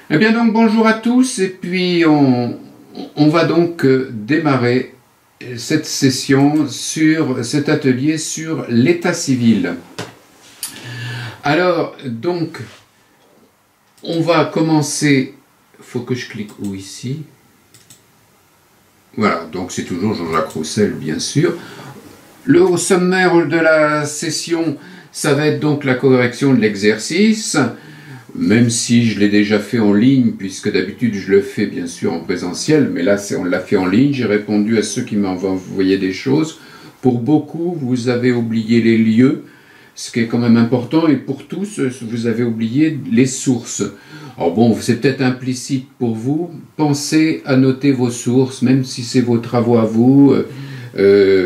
Eh bien donc bonjour à tous et puis on va donc démarrer cette session sur cet atelier sur l'état civil. Alors donc on va commencer, faut que je clique où ici. Voilà, donc c'est toujours Jean-Jacques Roussel bien sûr. Le sommaire de la session, ça va être donc la correction de l'exercice. Même si je l'ai déjà fait en ligne, puisque d'habitude je le fais bien sûr en présentiel, mais là on l'a fait en ligne, j'ai répondu à ceux qui m'envoient envoyé des choses. Pour beaucoup, vous avez oublié les lieux, ce qui est quand même important, et pour tous, vous avez oublié les sources. Alors bon, c'est peut-être implicite pour vous, pensez à noter vos sources, même si c'est vos travaux à vous.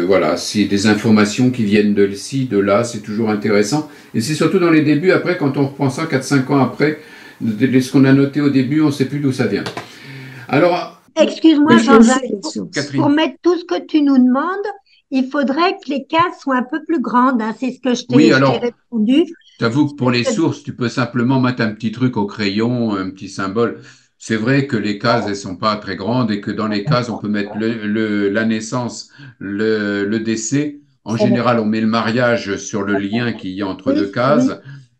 Voilà, c'est des informations qui viennent de ci, de là, c'est toujours intéressant. Et c'est surtout dans les débuts, après, quand on reprend ça 4-5 ans après, ce qu'on a noté au début, on ne sait plus d'où ça vient. Alors, Excuse-moi, Jean-Jacques, pour Catherine. mettre tout ce que tu nous demandes, il faudrait que les cases soient un peu plus grandes, hein. C'est ce que Oui, je t'ai alors, répondu. j'avoue que pour les sources, tu peux simplement mettre un petit truc au crayon, un petit symbole. C'est vrai que les cases, elles sont pas très grandes et que dans les cases, on peut mettre la naissance, le décès. En général, on met le mariage sur le lien qu'il y a entre deux Oui, oui, cases,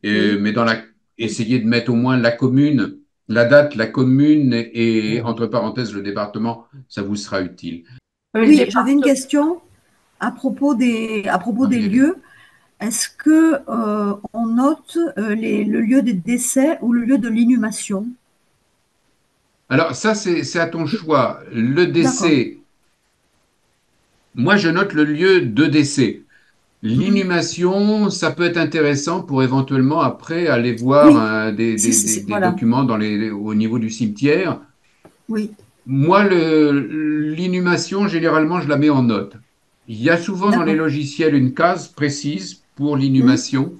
oui. mais essayer de mettre au moins la commune, la date, la commune et entre parenthèses le département, ça vous sera utile. Oui, j'avais une question à propos des Marie-Hélène. lieux. Est-ce que on note le lieu des décès ou le lieu de l'inhumation? Alors ça, c'est à ton choix. Le D'accord. décès, moi je note le lieu de décès. Mhm. L'inhumation, ça peut être intéressant pour éventuellement après aller voir Oui, des voilà. documents au niveau du cimetière. Oui, Moi, l'inhumation, généralement, je la mets en note. Il y a souvent dans les d'accord. logiciels une case précise pour Mhm. l'inhumation,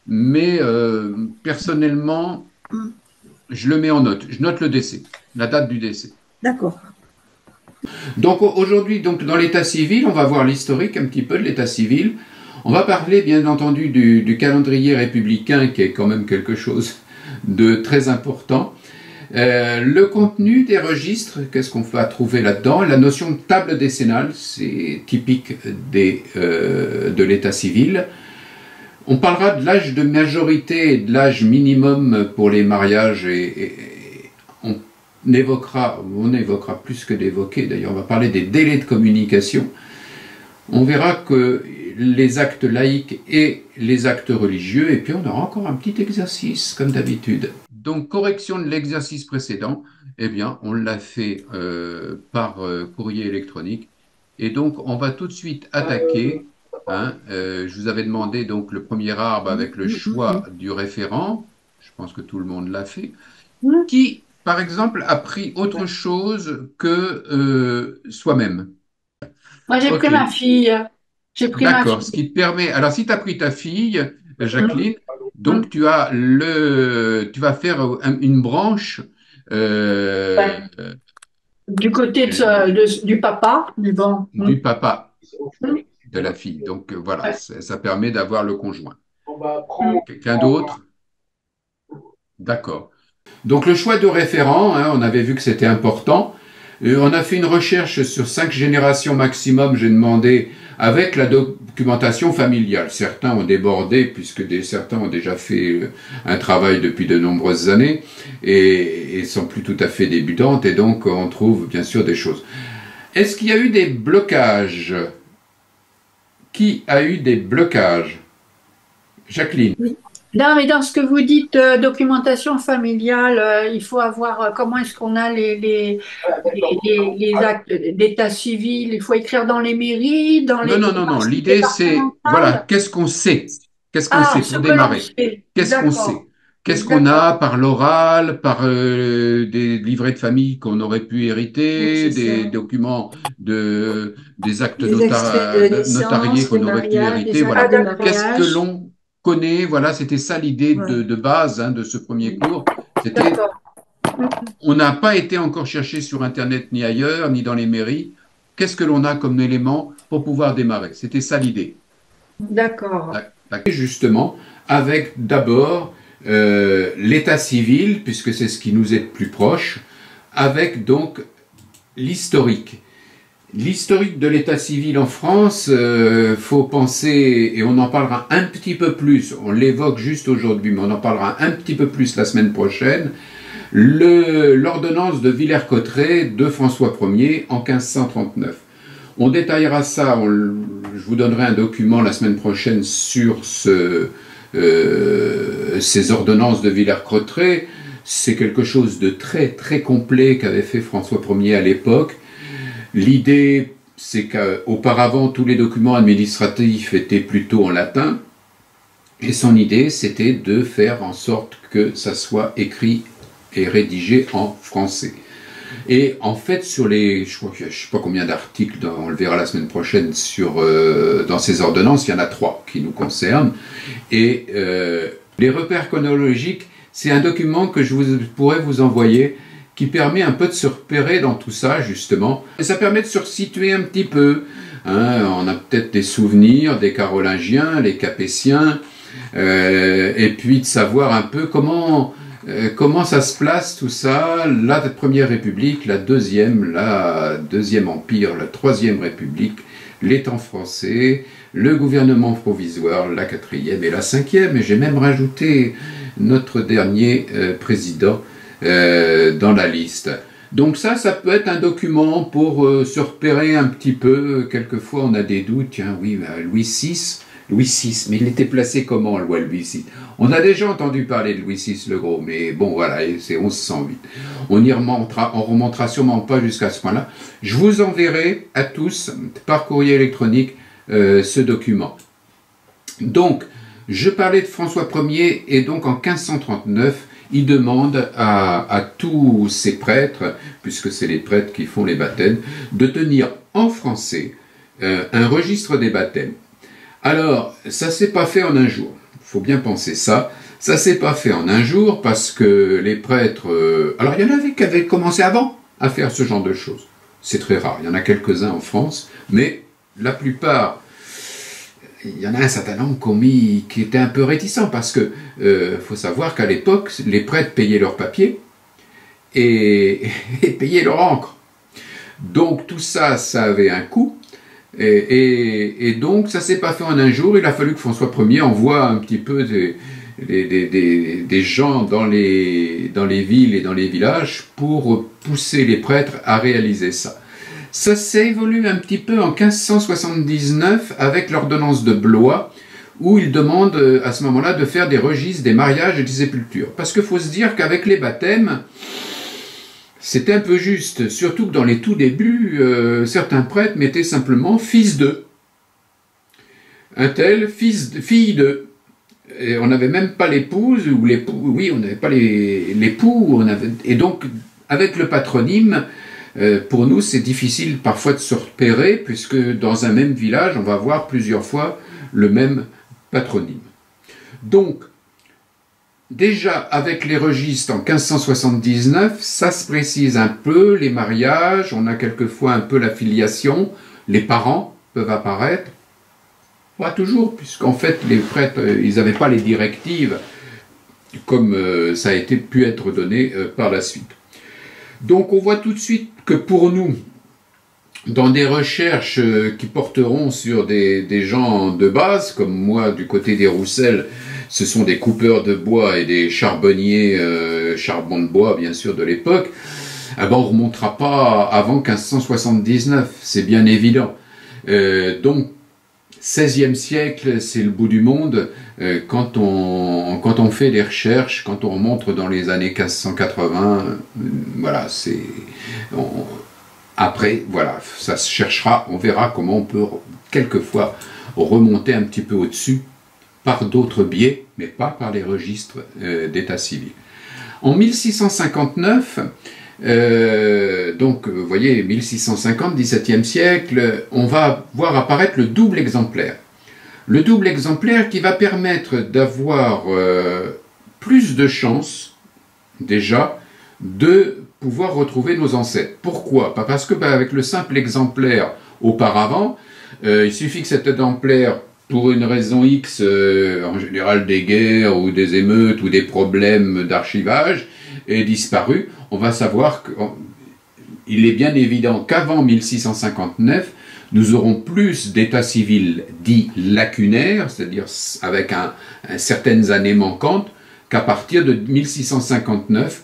mais personnellement, Mhm. je le mets en note. Je note le décès, la date du décès. D'accord. Donc aujourd'hui, donc, dans l'état civil, on va voir l'historique un petit peu de l'état civil. On va parler bien entendu du calendrier républicain qui est quand même quelque chose de très important. Le contenu des registres, qu'est-ce qu'on va trouver là-dedans? La notion de table décennale, c'est typique de l'état civil. On parlera de l'âge de majorité et de l'âge minimum pour les mariages et on évoquera plus que d'évoquer, d'ailleurs on va parler des délais de communication. On verra que les actes laïques et les actes religieux, et puis on aura encore un petit exercice, comme d'habitude. Donc, correction de l'exercice précédent, eh bien, on l'a fait par courrier électronique. Et donc, on va tout de suite attaquer. Je vous avais demandé donc le premier arbre Mhm, avec le mhm, mhm, choix du référent. Je pense que tout le monde l'a fait. mhm. Qui, par exemple, a pris autre chose que soi-même? Moi, j'ai pris Ok, ma fille. J'ai pris ma d'accord. Ce fille. qui te permet. Alors, si tu as pris ta fille, Mm, Jacqueline, donc mm. tu vas faire une branche Ouais. Du côté du papa, mais bon. Mm. du papa Mm. de la fille. Donc, voilà, Ouais. ça permet d'avoir le conjoint. Mm. Quelqu'un d'autre? D'accord. Donc, le choix de référent, on avait vu que c'était important. On a fait une recherche sur 5 générations maximum, j'ai demandé, avec la documentation familiale. Certains ont débordé, puisque certains ont déjà fait un travail depuis de nombreuses années, et sont plus tout à fait débutantes, et donc on trouve bien sûr des choses. Est-ce qu'il y a eu des blocages? Qui a eu des blocages? Jacqueline. Oui, Non, mais dans ce que vous dites, documentation familiale, il faut avoir comment est-ce qu'on a les actes d'état civil. Il faut écrire dans les mairies, dans Non, non, les non, non. archives L'idée, c'est, voilà, départementales. qu'est-ce qu'on sait? Qu'est-ce qu'on Ah, sait ce pour que l'on démarrer? sait. Qu'est-ce qu'on sait? D'accord. Qu'est-ce qu'on a D'accord. par l'oral, par des livrets de famille qu'on aurait pu Oui, hériter, c'est des ça. documents des actes Des extraits de notariés naissance, les qu'on aurait pu mariages, hériter? les Ah, actes Voilà. de Qu'est-ce d'accord. que mariage. l'on connaît? Voilà, c'était ça l'idée Ouais. de base de ce premier cours. C'était, D'accord. Mm. on n'a pas été encore cherché sur Internet ni ailleurs, ni dans les mairies. Qu'est-ce que l'on a comme élément pour pouvoir démarrer? C'était ça l'idée. D'accord. Justement, avec d'abord l'état civil, puisque c'est ce qui nous est le plus proche, avec donc l'historique. L'historique de l'état civil en France, faut penser, et on en parlera un petit peu plus, on l'évoque juste aujourd'hui, mais on en parlera un petit peu plus la semaine prochaine, l'ordonnance de Villers-Cotterêts de François Ier en 1539. On détaillera ça, je vous donnerai un document la semaine prochaine sur ces ordonnances de Villers-Cotterêts. C'est quelque chose de très très complet qu'avait fait François Ier à l'époque. L'idée, c'est qu'auparavant, tous les documents administratifs étaient plutôt en latin, et son idée, c'était de faire en sorte que ça soit écrit et rédigé en français. Et en fait, je ne sais pas combien d'articles, on le verra la semaine prochaine, dans ces ordonnances, il y en a 3 qui nous concernent. Et les repères chronologiques, c'est un document que je pourrais vous envoyer, qui permet un peu de se repérer dans tout ça, justement. Et ça permet de se resituer un petit peu. Hein, on a peut-être des souvenirs des Carolingiens, les Capétiens, et puis de savoir un peu comment ça se place tout ça, la Première République, la Deuxième Empire, la Troisième République, les temps français, le gouvernement provisoire, la Quatrième et la Cinquième, et j'ai même rajouté notre dernier président dans la liste. Donc ça peut être un document pour se repérer un petit peu. Quelquefois on a des doutes, tiens oui, Louis VI, mais il était placé comment, loi Louis VI? On a déjà entendu parler de Louis VI le Gros, mais bon voilà, c'est 1108. On remontera sûrement pas jusqu'à ce point-là. Je vous enverrai à tous par courrier électronique ce document. Donc, je parlais de François Ier, et donc en 1539, il demande à tous ces prêtres, puisque c'est les prêtres qui font les baptêmes, de tenir en français un registre des baptêmes. Alors, ça s'est pas fait en un jour. Il faut bien penser ça. Ça s'est pas fait en un jour parce que les prêtres... alors, il y en avait qui avaient commencé avant à faire ce genre de choses. C'est très rare. Il y en a quelques-uns en France, mais la plupart... Il y en a un certain nombre qui étaient un peu réticents parce que faut savoir qu'à l'époque, les prêtres payaient leurs papiers et payaient leur encre. Donc tout ça, ça avait un coût. Et donc ça s'est pas fait en un jour. Il a fallu que François Ier envoie un petit peu des gens dans les villes et dans les villages pour pousser les prêtres à réaliser ça. Ça s'est évolué un petit peu en 1579 avec l'ordonnance de Blois, où il demande à ce moment-là de faire des registres des mariages et des sépultures. Parce qu'il faut se dire qu'avec les baptêmes, c'était un peu juste, surtout que dans les tout débuts, certains prêtres mettaient simplement fils de. Un tel, fille de. Et on n'avait même pas l'épouse, ou l'époux, oui, on n'avait pas l'époux, et donc avec le patronyme, pour nous, c'est difficile parfois de se repérer, puisque dans un même village, on va avoir plusieurs fois le même patronyme. Donc, déjà, avec les registres en 1579, ça se précise un peu, les mariages, on a quelquefois un peu la filiation, les parents peuvent apparaître, pas toujours, puisqu'en fait, les prêtres, ils n'avaient pas les directives comme ça a pu être donné par la suite. Donc on voit tout de suite que pour nous, dans des recherches qui porteront sur des gens de base, comme moi du côté des Roussel, ce sont des coupeurs de bois et des charbonniers, charbon de bois bien sûr de l'époque, on ne remontera pas avant 1579, c'est bien évident. Donc 16e siècle, c'est le bout du monde. Quand on fait des recherches, quand on remonte dans les années 1580, voilà, après, voilà, ça se cherchera, on verra comment on peut quelquefois remonter un petit peu au-dessus par d'autres biais, mais pas par les registres d'état civil. En 1659, donc vous voyez, 1650, XVIIe siècle, on va voir apparaître le double exemplaire. Le double exemplaire qui va permettre d'avoir plus de chances, déjà, de pouvoir retrouver nos ancêtres. Pourquoi? Pas parce que avec le simple exemplaire auparavant, il suffit que cet exemplaire pour une raison X, en général des guerres ou des émeutes ou des problèmes d'archivage, est disparu, on va savoir qu'il est bien évident qu'avant 1659, nous aurons plus d'état civil dit lacunaire, c'est-à-dire avec certaines années manquantes, qu'à partir de 1659,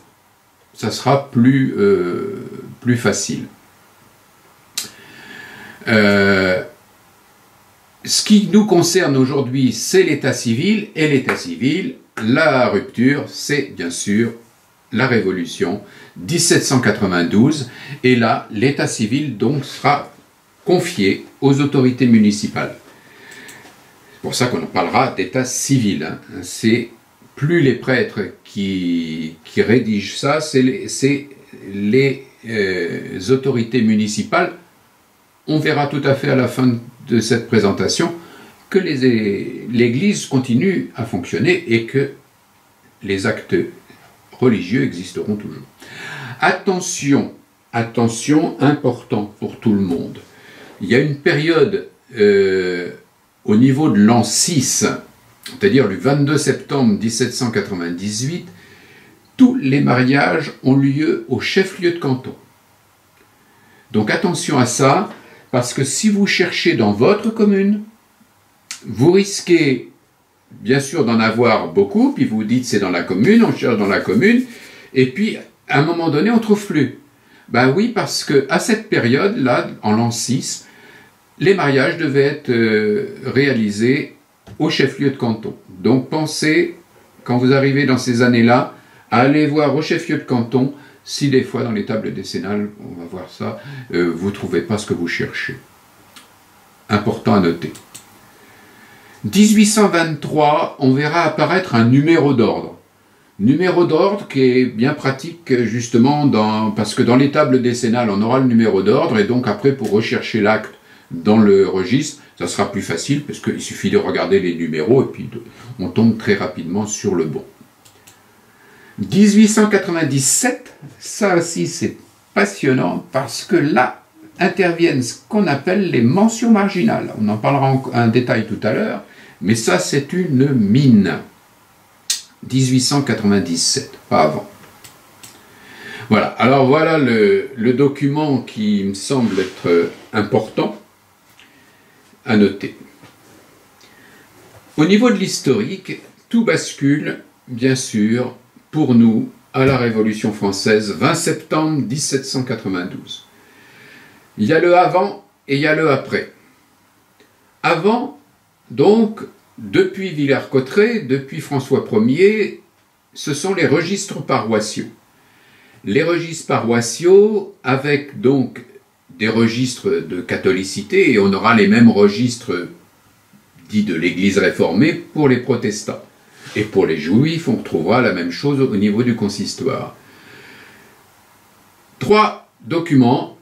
ça sera plus facile. Ce qui nous concerne aujourd'hui, c'est l'état civil, et l'état civil, la rupture, c'est bien sûr la Révolution 1792, et là, l'état civil donc sera confié aux autorités municipales. C'est pour ça qu'on en parlera d'état civil. Hein. C'est plus les prêtres qui rédigent ça, c'est les autorités municipales. On verra tout à fait à la fin de cette présentation que l'Église continue à fonctionner et que les actes religieux existeront toujours. Attention, attention, important pour tout le monde. Il y a une période au niveau de l'an 6, c'est-à-dire le 22 septembre 1798, tous les mariages ont lieu au chef-lieu de canton. Donc attention à ça, parce que si vous cherchez dans votre commune, vous risquez bien sûr d'en avoir beaucoup, puis vous dites c'est dans la commune, on cherche dans la commune, et puis à un moment donné on ne trouve plus. Ben oui, parce que à cette période-là, en l'an 6, les mariages devaient être réalisés au chef-lieu de canton. Donc pensez, quand vous arrivez dans ces années-là, à aller voir au chef-lieu de canton, si des fois dans les tables décennales, on va voir ça, vous ne trouvez pas ce que vous cherchez. Important à noter. 1823, on verra apparaître un numéro d'ordre. Numéro d'ordre qui est bien pratique justement parce que dans les tables décennales, on aura le numéro d'ordre, et donc après pour rechercher l'acte dans le registre, ça sera plus facile parce qu'il suffit de regarder les numéros et puis on tombe très rapidement sur le bon. 1897, ça aussi c'est passionnant parce que là interviennent ce qu'on appelle les mentions marginales. On en parlera en détail tout à l'heure, mais ça c'est une mine. 1897, pas avant. Voilà, alors voilà le document qui me semble être important à noter. Au niveau de l'historique, tout bascule, bien sûr, pour nous, à la Révolution française, 20 septembre 1792. Il y a le avant et il y a le après. Avant, donc, depuis Villers-Cotterêts, depuis François Ier, ce sont les registres paroissiaux. Les registres paroissiaux, avec donc des registres de catholicité, et on aura les mêmes registres dits de l'Église réformée pour les protestants. Et pour les juifs, on retrouvera la même chose au niveau du consistoire. 3 documents,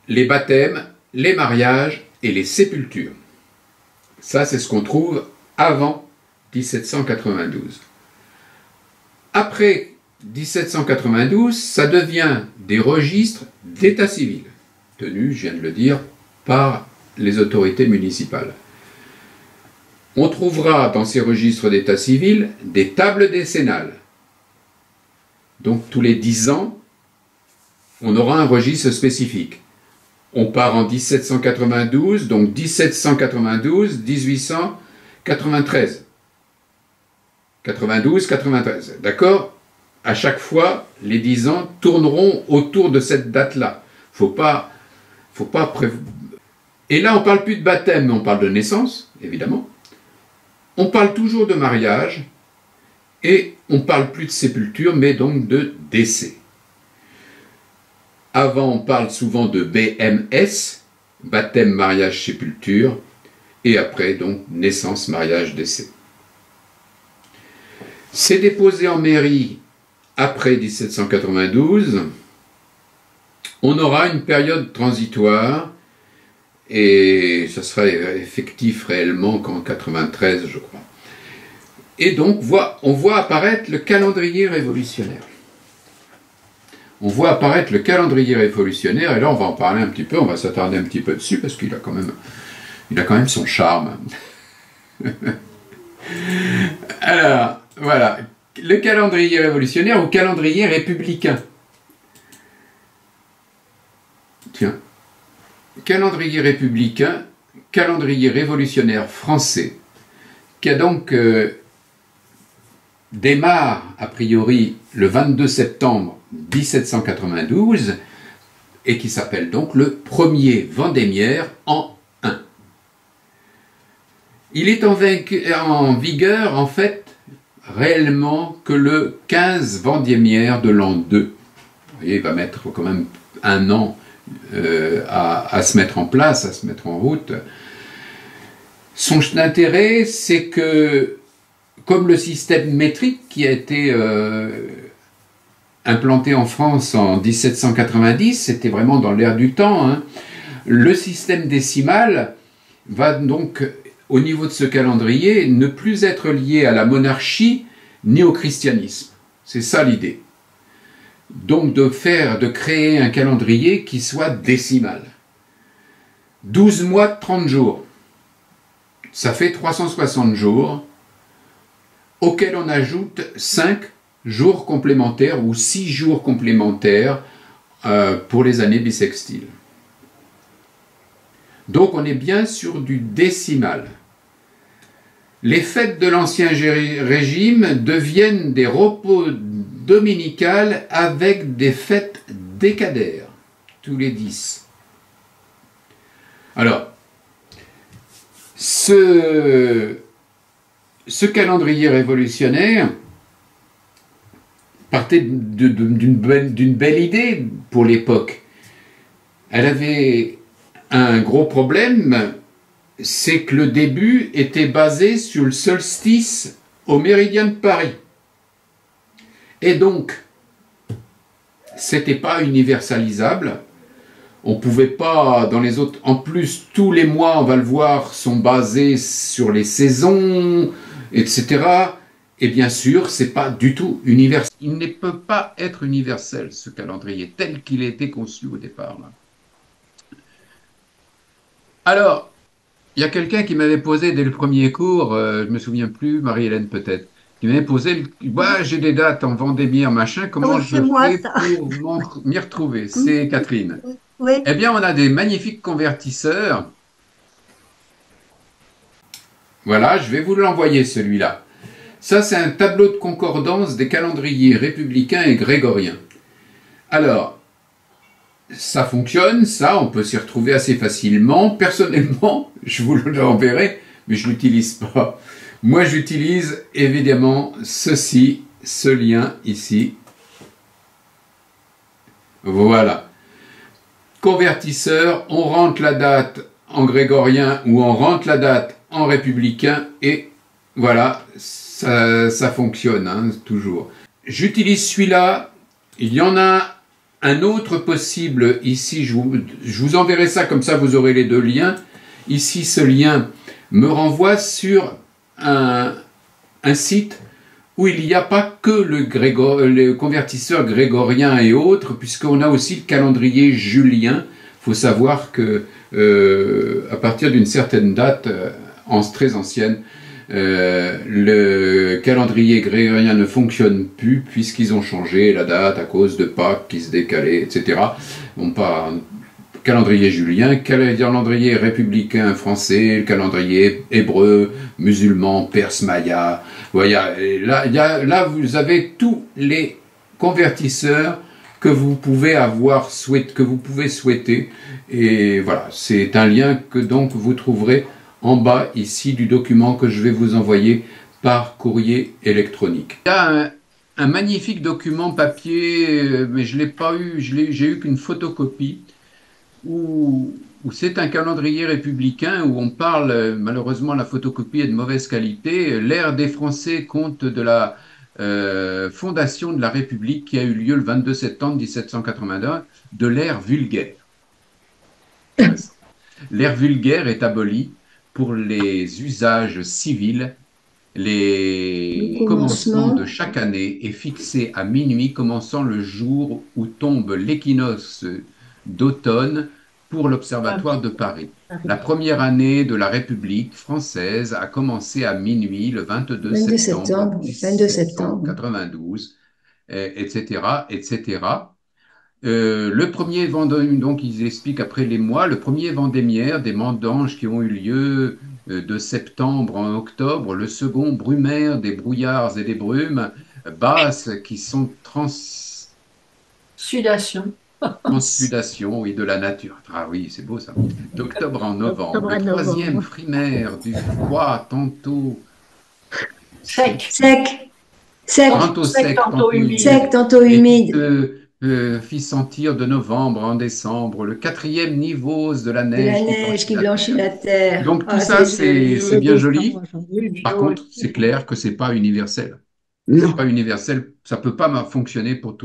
les baptêmes, les mariages et les sépultures. Ça, c'est ce qu'on trouve avant 1792. Après 1792, ça devient des registres d'état civil, tenus, je viens de le dire, par les autorités municipales. On trouvera dans ces registres d'état civil des tables décennales. Donc tous les 10 ans, on aura un registre spécifique. On part en 1792, donc 1792, 1893. 92, 93. D'accord? À chaque fois, les 10 ans tourneront autour de cette date-là. Faut pas Et là, on ne parle plus de baptême, mais on parle de naissance, évidemment. On parle toujours de mariage, et on ne parle plus de sépulture, mais donc de décès. Avant, on parle souvent de BMS, baptême, mariage, sépulture, et après, donc, naissance, mariage, décès. C'est déposé en mairie après 1792. On aura une période transitoire, et ça sera effectif réellement qu'en 93, je crois. Et donc, on voit apparaître le calendrier révolutionnaire. On voit apparaître le calendrier révolutionnaire, et là on va en parler un petit peu, on va s'attarder un petit peu dessus, parce qu'il a quand même son charme. Alors, voilà. Le calendrier révolutionnaire ou calendrier républicain. Tiens. Calendrier républicain, calendrier révolutionnaire français, qui a donc démarre a priori le 22 septembre 1792 et qui s'appelle donc le premier Vendémiaire en 1. Il est en vigueur en fait réellement que le 15 Vendémiaire de l'an 2. Vous voyez, il va mettre quand même un an à se mettre en place, à se mettre en route. Son intérêt, c'est que, comme le système métrique qui a été implanté en France en 1790, c'était vraiment dans l'air du temps, hein, le système décimal va donc, au niveau de ce calendrier, ne plus être lié à la monarchie ni au christianisme. C'est ça l'idée. Donc de créer un calendrier qui soit décimal. 12 mois de 30 jours. Ça fait 360 jours, auxquels on ajoute 5 jours complémentaires ou 6 jours complémentaires pour les années bissextiles. Donc on est bien sur du décimal. Les fêtes de l'Ancien Régime deviennent des repos dominicales avec des fêtes décadaires, tous les 10. Alors, ce calendrier révolutionnaire partait d'une belle idée pour l'époque. Elle avait un gros problème, c'est que le début était basé sur le solstice au méridien de Paris. Et donc, c'était pas universalisable. On pouvait pas, dans les autres... En plus, tous les mois, on va le voir, sont basés sur les saisons, etc. Et bien sûr, c'est pas du tout universel. Il ne peut pas être universel, ce calendrier, tel qu'il a été conçu au départ. Là. Alors, il y a quelqu'un qui m'avait posé dès le premier cours, je me souviens plus, Marie-Hélène peut-être, qui m'avait posé, j'ai des dates en Vendémiaire, machin, comment je fais pour m'y retrouver? C'est Catherine. Oui. Eh bien, on a des magnifiques convertisseurs. Voilà, je vais vous l'envoyer celui-là. Ça, c'est un tableau de concordance des calendriers républicains et grégoriens. Alors, ça fonctionne, ça, on peut s'y retrouver assez facilement. Personnellement, je vous l'enverrai, mais je ne l'utilise pas. Moi, j'utilise évidemment ceci, ce lien ici. Voilà. Convertisseur, on rentre la date en grégorien ou on rentre la date en républicain et voilà, ça fonctionne, hein, toujours. J'utilise celui-là, il y en a un autre possible ici, je vous enverrai ça, comme ça vous aurez les deux liens. Ici, ce lien me renvoie sur un site où il n'y a pas que le convertisseur grégorien et autres, puisqu'on a aussi le calendrier julien. Il faut savoir que à partir d'une certaine date, très ancienne, le calendrier grégorien ne fonctionne plus puisqu'ils ont changé la date à cause de Pâques qui se décalait, etc. Bon, pas calendrier julien, calendrier républicain français, le calendrier hébreu, musulman, perse, maya. Voilà, là, vous avez tous les convertisseurs que vous pouvez que vous pouvez souhaiter. Et voilà, c'est un lien que donc vous trouverez en bas ici du document que je vais vous envoyer par courrier électronique. Il y a un magnifique document papier, mais je l'ai pas eu, j'ai eu qu'une photocopie, où c'est un calendrier républicain où on parle, malheureusement la photocopie est de mauvaise qualité, l'ère des Français compte de la fondation de la République qui a eu lieu le 22 septembre 1781, de l'ère vulgaire. L'ère vulgaire est abolie pour les usages civils. Les commencements de chaque année est fixé à minuit, commençant le jour où tombe l'équinoxe d'automne pour l'Observatoire de Paris. La première année de la République française a commencé à minuit le 22 22 septembre septembre, 22 septembre. 1792, etc., etc. Le premier vendémiaire, donc ils expliquent après les mois, le premier vendémiaire des vendanges qui ont eu lieu de septembre en octobre, le second brumaire des brouillards et des brumes basses qui sont Sudation. transsudation, oui, de la nature. Ah oui, c'est beau ça. D'octobre en novembre. Octobre Le à troisième novembre. frimaire du froid, tantôt Sec. Sec, sec, tantôt Sec, sec, tantôt tantôt humide. sec, humide, tantôt et qui humide. te fit sentir de novembre en décembre le quatrième nivose de la De la neige qui neige blanchit qui la blanchit terre. la terre. Donc tout Ah, ça, c'est c'est joli. bien Décembre, joli. janvier. Par contre, c'est clair que c'est pas universel. C'est Non. pas universel, ça peut pas fonctionner pour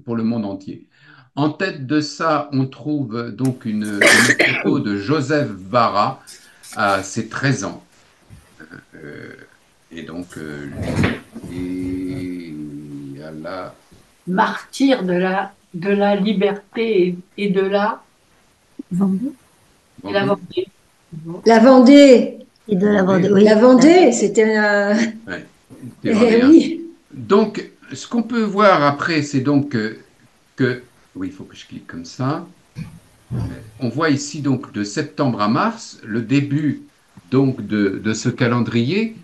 pour le monde entier. En tête de ça, on trouve donc une photo de Joseph Vara à ses 13 ans. Euh, et donc, lui est à la Martyr de la liberté et de Vendée. et la Vendée. Vendée. La Vendée. Et de la Vendée, Vendée, La oui. Vendée, c'était un... ouais, t'es Eh vendéen. oui. Donc, ce qu'on peut voir après, c'est donc que, oui, il faut que je clique comme ça. On voit ici donc de septembre à mars le début donc de ce calendrier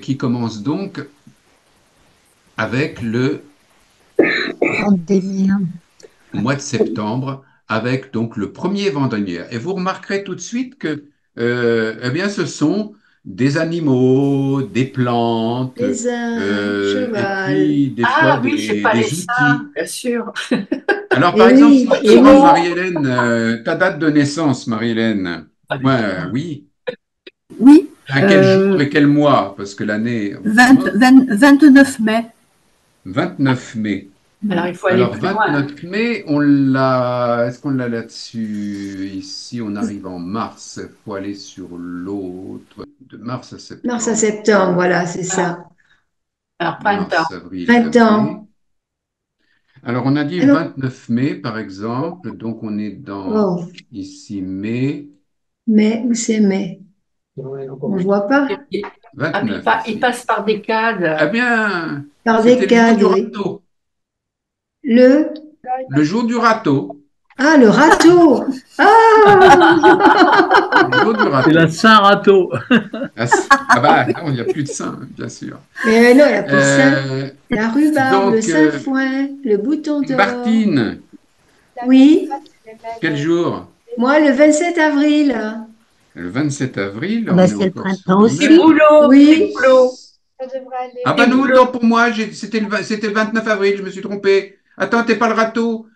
qui commence donc avec le Vendémiaire. mois de septembre, avec donc le premier vendémiaire. Et vous remarquerez tout de suite que eh bien, ce sont des animaux, des plantes, Lézard, et cheval. puis des fois Ah oui, c'est pas les des seins, outils. bien sûr. Alors, Eh par exemple, si oui, je te eh demande, oui. Marie-Hélène, ta date de naissance, Marie-Hélène, Pas du ouais, tout. oui, Oui, à quel jour et quel mois? Parce que l'année, 29 mai. 29 mai. Alors il faut aller Alors, plus loin. 29 mai, on l'a, est-ce qu'on l'a là-dessus? Ici, on arrive en mars, il faut aller sur l'autre, de mars à Mars à septembre. septembre, voilà, c'est Voilà. ça. Alors printemps. Mars, avril, mai. Printemps. Alors, on a dit Alors, 29 mai, par exemple, donc on est dans, oh, ici, mai, mai, où c'est mai? On ne voit pas. Ah, puis 29 il ici. passe par des Eh cadres. bien, Par c'était le jour décade, du oui. râteau. Le, Le jour du râteau. ah, le râteau. Ah! Le jour du C'est la râteau. Saint-Râteau. Ah bah, non, il n'y a plus de sein, bien sûr. Mais non, il n'y a plus de ça. Euh, La rhubarbe, le donc, sainfoin, le bouton d'or. Martine, Oui, quel jour? moi, le 27 avril. Le 27 avril, Ah bah, on est c'est le encore sur printemps aussi. Les mai. boulots, Oui. les boulots. Ah bah non, non, pour moi, c'était le 29 avril, je me suis trompé. Attends, t'es pas le râteau.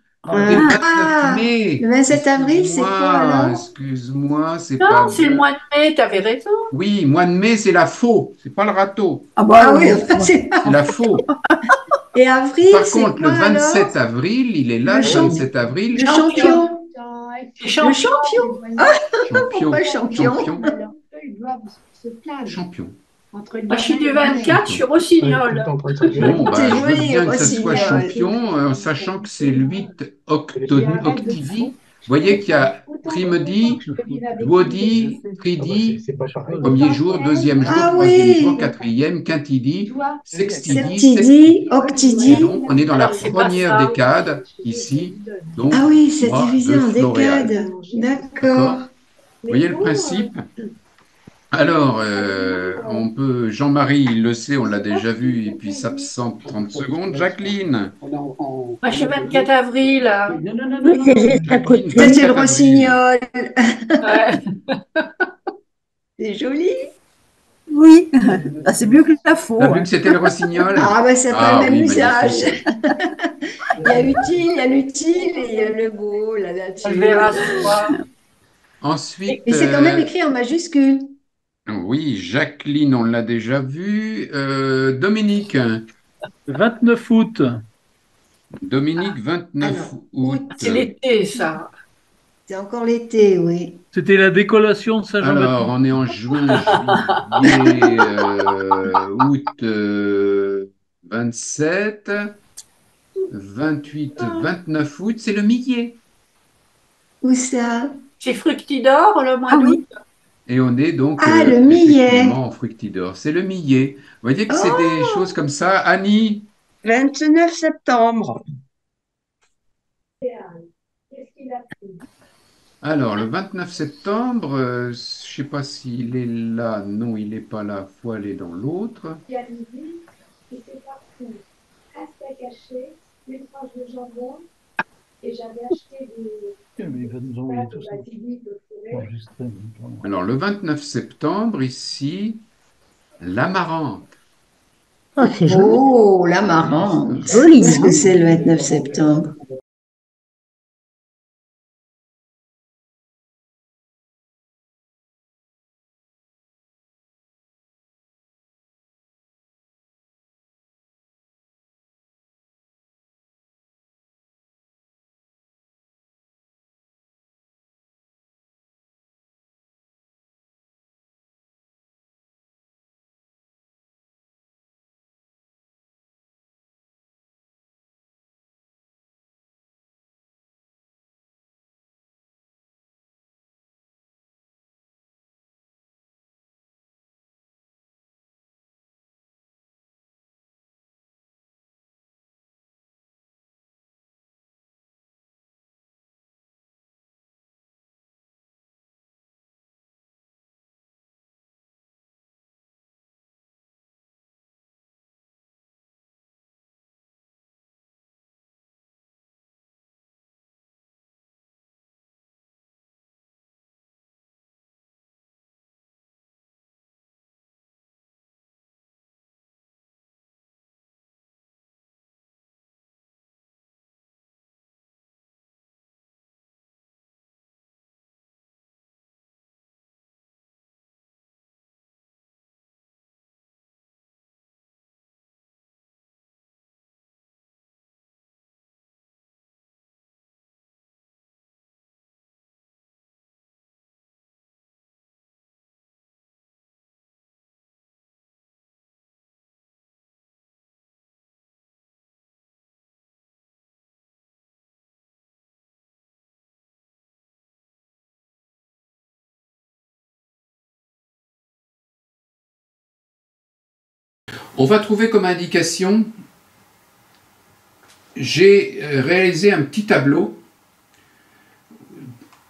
T'es le 29 Ah, mai. le 27 avril, c'est quoi Excuse-moi, alors? excuse-moi, c'est Non, pas c'est le bon. mois de mai, t'avais raison. Oui, mois de mai, c'est la faux, c'est pas le râteau, Ah bah, Ah oui, enfin, c'est... c'est la faux. Et avril, Par c'est contre, le quoi 27 alors? avril, il est là, Le le champ- 27 avril, Le champion. Les Le champions. champion. Ah, pourquoi champion, champion? champion. Moi, je suis du 24, je suis rossignol. Bon, C'est bah, je veux joli, bien que ça soit rossignol. champion, en sachant que c'est 8 octidi. Vous voyez qu'il y a trimedi, duodi, tridi, premier jour, deuxième jour, Ah troisième oui. jour, quatrième, quintidi, sextidi, Septidi, septidi. Et octidi. donc, on est dans la Alors, c'est pas première ça. décade, ici, donc Ah oui, c'est mois divisé de en floréal. décades. D'accord. D'accord? Vous voyez le principe? Alors, on peut, Jean-Marie, il le sait, on l'a déjà vu, et puis s'absente 30 secondes. Jacqueline, Moi, je suis 24 avril. Oui, c'est juste à Jacqueline, côté. Ça, c'est le 24 avril. rossignol. Ouais. C'est joli. oui. Ah, c'est mieux que la faux. T'as vu hein. que c'était le rossignol? Ah, ben, ça n'a pas Ah le même oui, usage. magnifique. Il y a utile, il y a l'utile et il y a le beau, la nature. Je verrai ce soir. Ensuite, Mais c'est quand même écrit en majuscule. oui, Jacqueline, on l'a déjà vu. Dominique, 29 août. Dominique, 29 Alors, août. C'est l'été, ça. C'est encore l'été, oui. C'était la décollation de Alors, Saint-Jean-Baptiste. on est en juin, juillet, août, 27, 28, 29 août, c'est le millet. Où ça? C'est Fructidor le mois Ah d'août. oui, Et on est donc Ah, le millet. effectivement en fructidor. C'est le millet. Vous voyez que c'est des choses comme ça. Annie, 29 septembre. alors le 29 septembre, je ne sais pas s'il est là. Non, il n'est pas là. Il faut aller dans l'autre. Mais il va nous envoyer tout ça. Enregistré. Alors le 29 septembre, ici, l'amarante. Oh, c'est joli. Oh, la marrante. Joli, Qu'est-ce que hein? c'est le 29 septembre? On va trouver comme indication, j'ai réalisé un petit tableau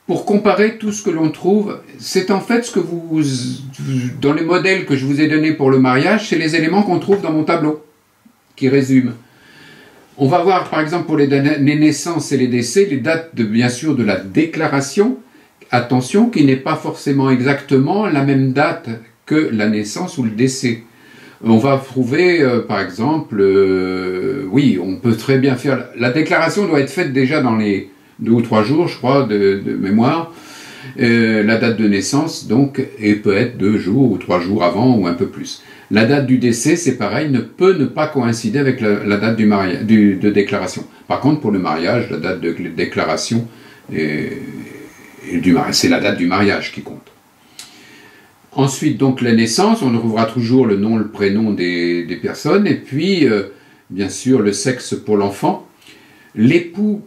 pour comparer tout ce que l'on trouve. C'est en fait ce que dans les modèles que je vous ai donnés pour le mariage, c'est les éléments qu'on trouve dans mon tableau, qui résument. On va voir par exemple pour les naissances et les décès, les dates bien sûr de la déclaration. Attention, qui n'est pas forcément exactement la même date que la naissance ou le décès. On va trouver, par exemple, oui, on peut très bien faire... La déclaration doit être faite déjà dans les 2 ou 3 jours, je crois, de mémoire. La date de naissance, donc, et peut être 2 jours ou 3 jours avant ou un peu plus. La date du décès, c'est pareil, ne peut ne pas coïncider avec la date de déclaration. Par contre, pour le mariage, la date de déclaration, c'est la date du mariage qui compte. Ensuite, donc, la naissance, on trouvera toujours le nom, le prénom des personnes, et puis, bien sûr, le sexe pour l'enfant. L'époux,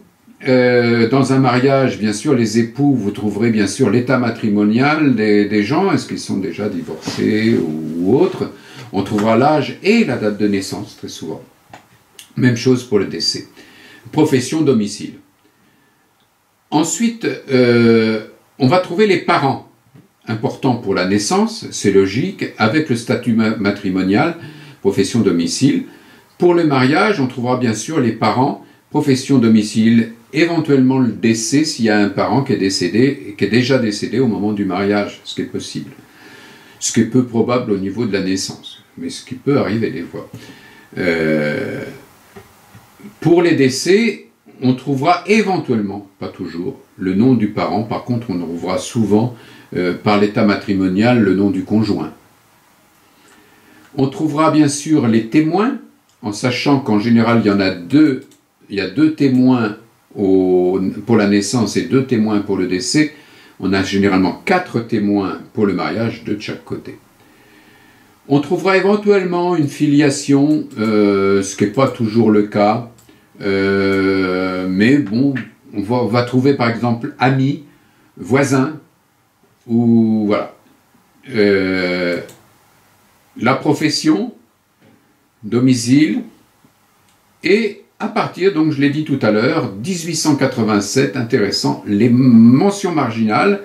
dans un mariage, bien sûr, les époux, vous trouverez bien sûr l'état matrimonial des gens, est-ce qu'ils sont déjà divorcés ou autres. On trouvera l'âge et la date de naissance, très souvent. Même chose pour le décès. Profession, domicile. Ensuite, on va trouver les parents. Important pour la naissance, c'est logique, avec le statut matrimonial, profession, domicile. Pour le mariage, on trouvera bien sûr les parents, profession, domicile, éventuellement le décès s'il y a un parent qui est décédé, qui est déjà décédé au moment du mariage, ce qui est possible. Ce qui est peu probable au niveau de la naissance, mais ce qui peut arriver des fois. Pour les décès, on trouvera éventuellement, pas toujours, le nom du parent. Par contre, on trouvera souvent, par l'état matrimonial, le nom du conjoint. On trouvera bien sûr les témoins, en sachant qu'en général, il y a 2 témoins pour la naissance et 2 témoins pour le décès. On a généralement 4 témoins pour le mariage, 2 de chaque côté. On trouvera éventuellement une filiation, ce qui n'est pas toujours le cas, mais bon, on va trouver par exemple amis, voisin, ou voilà. La profession, domicile, et à partir, donc je l'ai dit tout à l'heure, 1887, intéressant, les mentions marginales,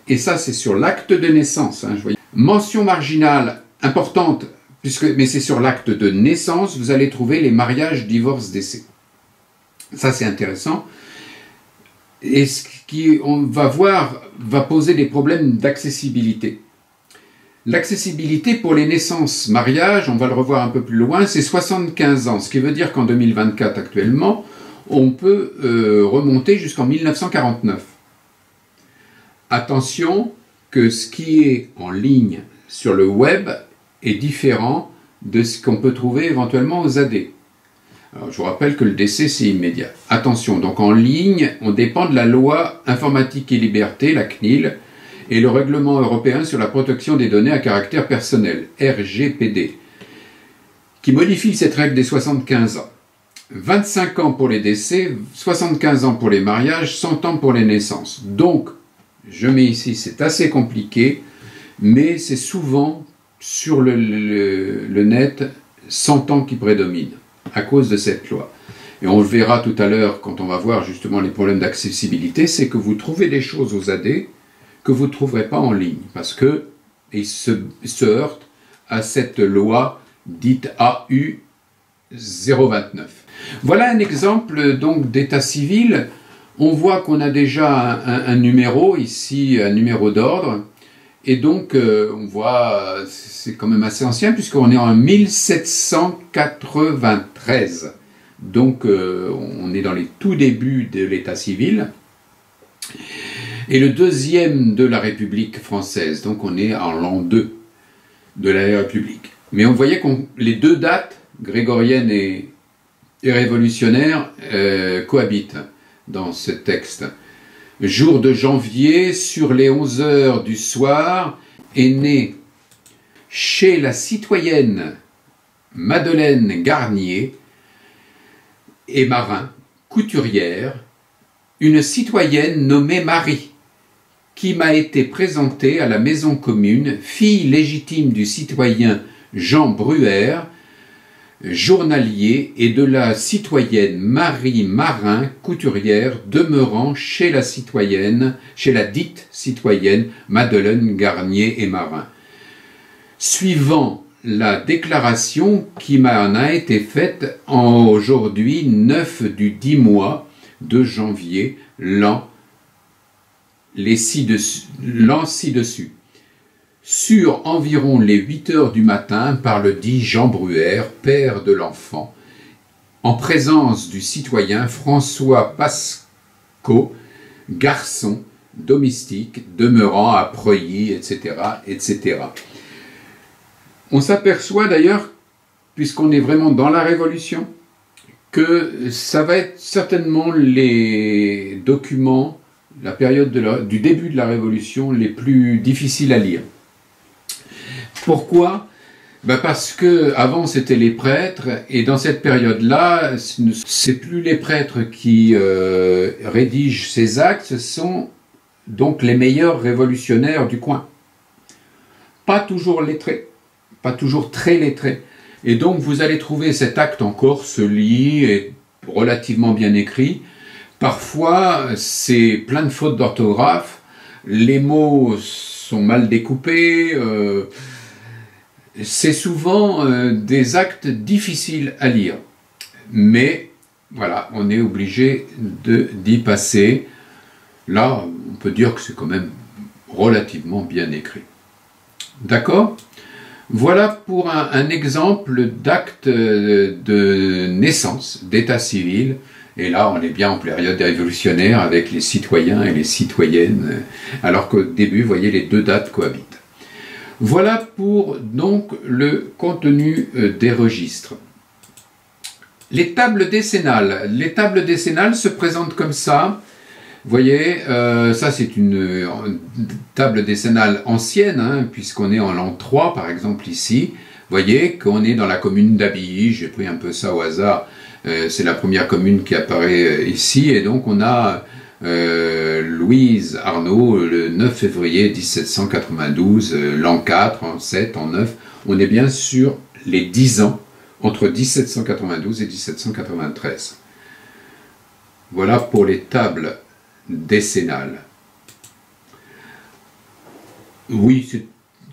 et ça c'est sur l'acte de naissance. Hein, je voyais. Mention marginale importante, mais c'est sur l'acte de naissance, vous allez trouver les mariages, divorces, décès. Ça c'est intéressant. Et ce qu'on va voir va poser des problèmes d'accessibilité. L'accessibilité pour les naissances, mariages, on va le revoir un peu plus loin, c'est 75 ans, ce qui veut dire qu'en 2024 actuellement, on peut remonter jusqu'en 1949. Attention que ce qui est en ligne sur le web est différent de ce qu'on peut trouver éventuellement aux AD. Alors, je vous rappelle que le décès, c'est immédiat. Attention, donc en ligne, on dépend de la loi informatique et liberté, la CNIL, et le règlement européen sur la protection des données à caractère personnel, RGPD, qui modifie cette règle des 75 ans. 25 ans pour les décès, 75 ans pour les mariages, 100 ans pour les naissances. Donc, je mets ici, c'est assez compliqué, mais c'est souvent sur le net 100 ans qui prédominent à cause de cette loi. Et on le verra tout à l'heure quand on va voir justement les problèmes d'accessibilité, c'est que vous trouvez des choses aux AD que vous ne trouverez pas en ligne, parce que ils se heurtent à cette loi dite AU 029. Voilà un exemple donc d'état civil. On voit qu'on a déjà un numéro ici, un numéro d'ordre, et donc on voit, c'est quand même assez ancien puisqu'on est en 1793. Donc on est dans les tout débuts de l'état civil. Et le deuxième de la République française, donc on est en l'an 2 de la République. Mais on voyait que les deux dates, grégorienne et révolutionnaire, cohabitent dans ce texte. Jour de janvier, sur les 11 heures du soir, est né chez la citoyenne Madeleine Garnier et Marin, couturière, une citoyenne nommée Marie, qui m'a été présentée à la maison commune, fille légitime du citoyen Jean Bruer, journalier, et de la citoyenne Marie Marin, couturière, demeurant chez la dite citoyenne Madeleine Garnier et Marin. Suivant la déclaration qui m'en a été faite en aujourd'hui 9 du 10 mois de janvier, l'an ci-dessus, sur environ les 8 heures du matin par le dit Jean Bruer, père de l'enfant, en présence du citoyen François Pascot, garçon, domestique, demeurant à Preuilly, etc., etc. On s'aperçoit d'ailleurs, puisqu'on est vraiment dans la Révolution, que ça va être certainement les documents, la période du début de la Révolution, les plus difficiles à lire. Pourquoi ? Parce que avant c'était les prêtres, et dans cette période-là, c'est plus les prêtres qui rédigent ces actes, ce sont donc les meilleurs révolutionnaires du coin. Pas toujours lettrés, pas toujours très lettrés. Et donc vous allez trouver cet acte en Corse, lit et relativement bien écrit. Parfois c'est plein de fautes d'orthographe, les mots sont mal découpés, c'est souvent des actes difficiles à lire. Mais voilà, on est obligé d'y passer. Là, on peut dire que c'est quand même relativement bien écrit. D'accord ? Voilà pour un exemple d'acte de naissance, d'état civil. Et là, on est bien en période révolutionnaire avec les citoyens et les citoyennes, alors qu'au début, vous voyez, les deux dates cohabitent. Voilà pour donc le contenu des registres. Les tables décennales. Les tables décennales se présentent comme ça. Vous voyez, ça c'est une table décennale ancienne, hein, puisqu'on est en l'an 3 par exemple ici. Vous voyez qu'on est dans la commune d'Abilly, j'ai pris un peu ça au hasard, c'est la première commune qui apparaît ici, et donc on a Louise Arnaud, le 9 février 1792, l'an 4, en 7, en 9, on est bien sur les 10 ans entre 1792 et 1793. Voilà pour les tables décennales. Oui,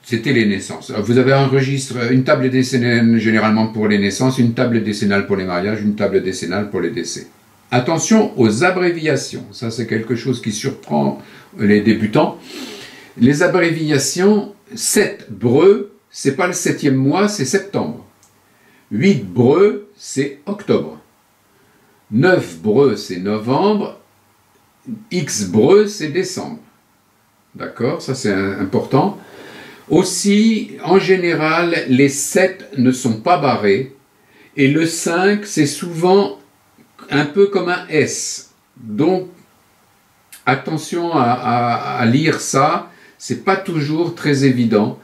c'était les naissances. Vous avez un registre, une table décennale généralement pour les naissances, une table décennale pour les mariages, une table décennale pour les décès. Attention aux abréviations, ça c'est quelque chose qui surprend les débutants. Les abréviations, 7 breu, c'est pas le 7e mois, c'est septembre. 8 breu, c'est octobre. 9 breu, c'est novembre. X breu, c'est décembre. D'accord, ça c'est important. Aussi, en général, les 7 ne sont pas barrés. Et le 5, c'est souvent un peu comme un S. Donc, attention à lire ça. C'est pas toujours très évident,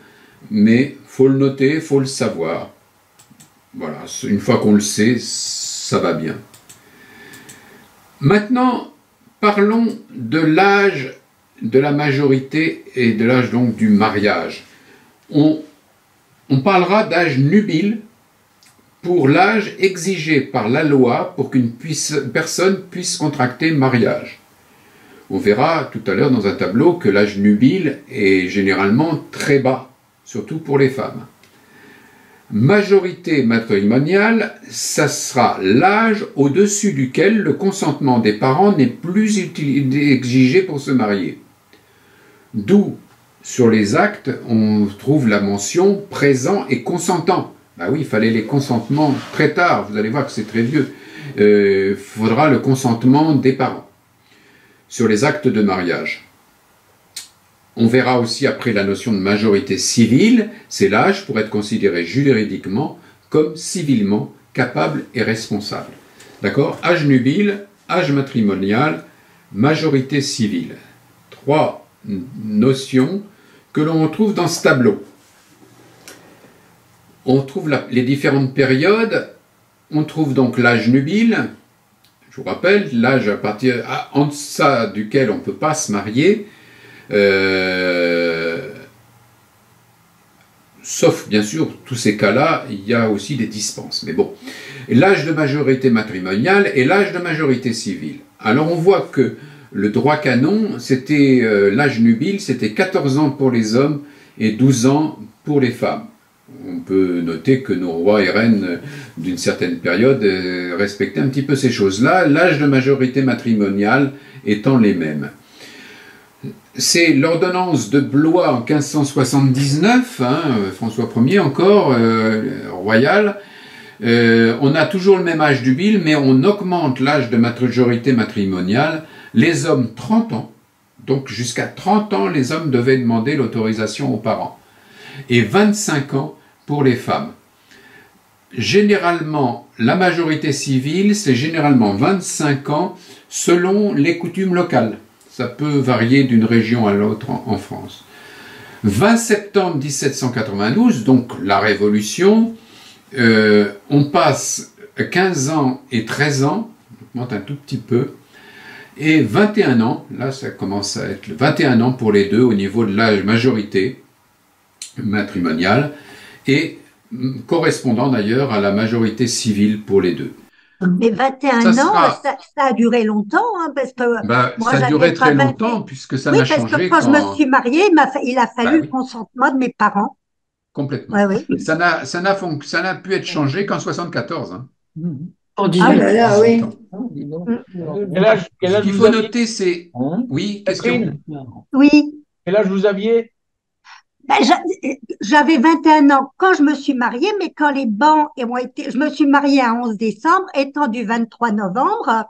mais faut le noter, faut le savoir. Voilà, une fois qu'on le sait, ça va bien. Maintenant, parlons de l'âge de la majorité et de l'âge donc du mariage. On parlera d'âge nubile pour l'âge exigé par la loi pour qu'une personne puisse contracter mariage. On verra tout à l'heure dans un tableau que l'âge nubile est généralement très bas, surtout pour les femmes. Majorité matrimoniale, ça sera l'âge au-dessus duquel le consentement des parents n'est plus exigé pour se marier. D'où, sur les actes, on trouve la mention présent et consentant. Ben oui, il fallait les consentements très tard, vous allez voir que c'est très vieux. Il faudra le consentement des parents sur les actes de mariage. On verra aussi après la notion de majorité civile, c'est l'âge pour être considéré juridiquement comme civilement capable et responsable. D'accord? Âge nubile, âge matrimonial, majorité civile. 3 notions que l'on trouve dans ce tableau. On trouve les différentes périodes, on trouve donc l'âge nubile, je vous rappelle, l'âge en deçà duquel on ne peut pas se marier, sauf bien sûr tous ces cas-là, il y a aussi des dispenses. Mais bon, l'âge de majorité matrimoniale et l'âge de majorité civile. Alors on voit que le droit canon, c'était l'âge nubile, c'était 14 ans pour les hommes et 12 ans pour les femmes. On peut noter que nos rois et reines d'une certaine période respectaient un petit peu ces choses-là, l'âge de majorité matrimoniale étant les mêmes. C'est l'ordonnance de Blois en 1579, François Ier encore, royal. On a toujours le même âge nubile, mais on augmente l'âge de majorité matrimoniale. Les hommes 30 ans, donc jusqu'à 30 ans, les hommes devaient demander l'autorisation aux parents. Et 25 ans pour les femmes. Généralement, la majorité civile, c'est généralement 25 ans selon les coutumes locales. Ça peut varier d'une région à l'autre en France. 20 septembre 1792, donc la Révolution, on passe 15 ans et 13 ans, on augmente un tout petit peu, et 21 ans, là ça commence à être 21 ans pour les deux au niveau de l'âge majorité matrimoniale, et correspondant d'ailleurs à la majorité civile pour les deux. Mais 21 ans, ça a duré longtemps, hein, parce que moi, ça a duré très longtemps, puisque ça n'a changé. Oui, parce que quand je me suis mariée, il a fallu le consentement de mes parents. Complètement. Oui. Ça n'a pu être changé qu'en 74. Hein. Ah là là, oui. Quel âge il faut noter, c'est... Oui, question. Oui. Quel âge vous aviez? J'avais 21 ans quand je me suis mariée, mais quand les bans ont été... Je me suis mariée à 11 décembre, étant du 23 novembre.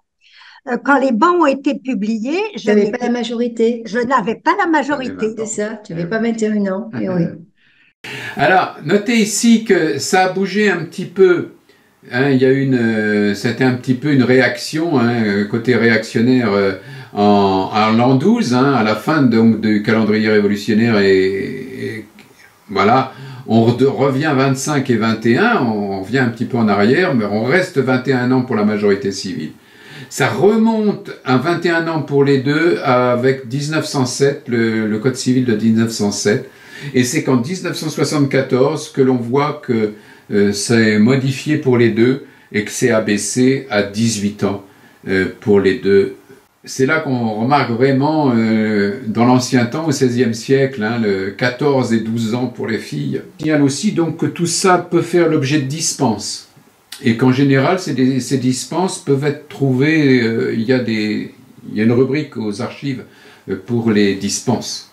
Quand les bans ont été publiés... Tu n'avais pas la majorité. Je n'avais pas la majorité. C'est ça, tu n'avais pas 21 ans. Et oui. Alors, notez ici que ça a bougé un petit peu. Hein, il y a c'était un petit peu une réaction, côté réactionnaire en l'an 12, à la fin donc du calendrier révolutionnaire et voilà, on revient 25 et 21, on revient un petit peu en arrière, mais on reste 21 ans pour la majorité civile. Ça remonte à 21 ans pour les deux avec 1907, le Code civil de 1907. Et c'est qu'en 1974 que l'on voit que c'est modifié pour les deux et que c'est abaissé à 18 ans pour les deux. C'est là qu'on remarque vraiment, dans l'ancien temps, au XVIe siècle, hein, le 14 et 12 ans pour les filles. Il signale aussi donc que tout ça peut faire l'objet de dispenses. Et qu'en général, ces dispenses peuvent être trouvées, il y a une rubrique aux archives pour les dispenses.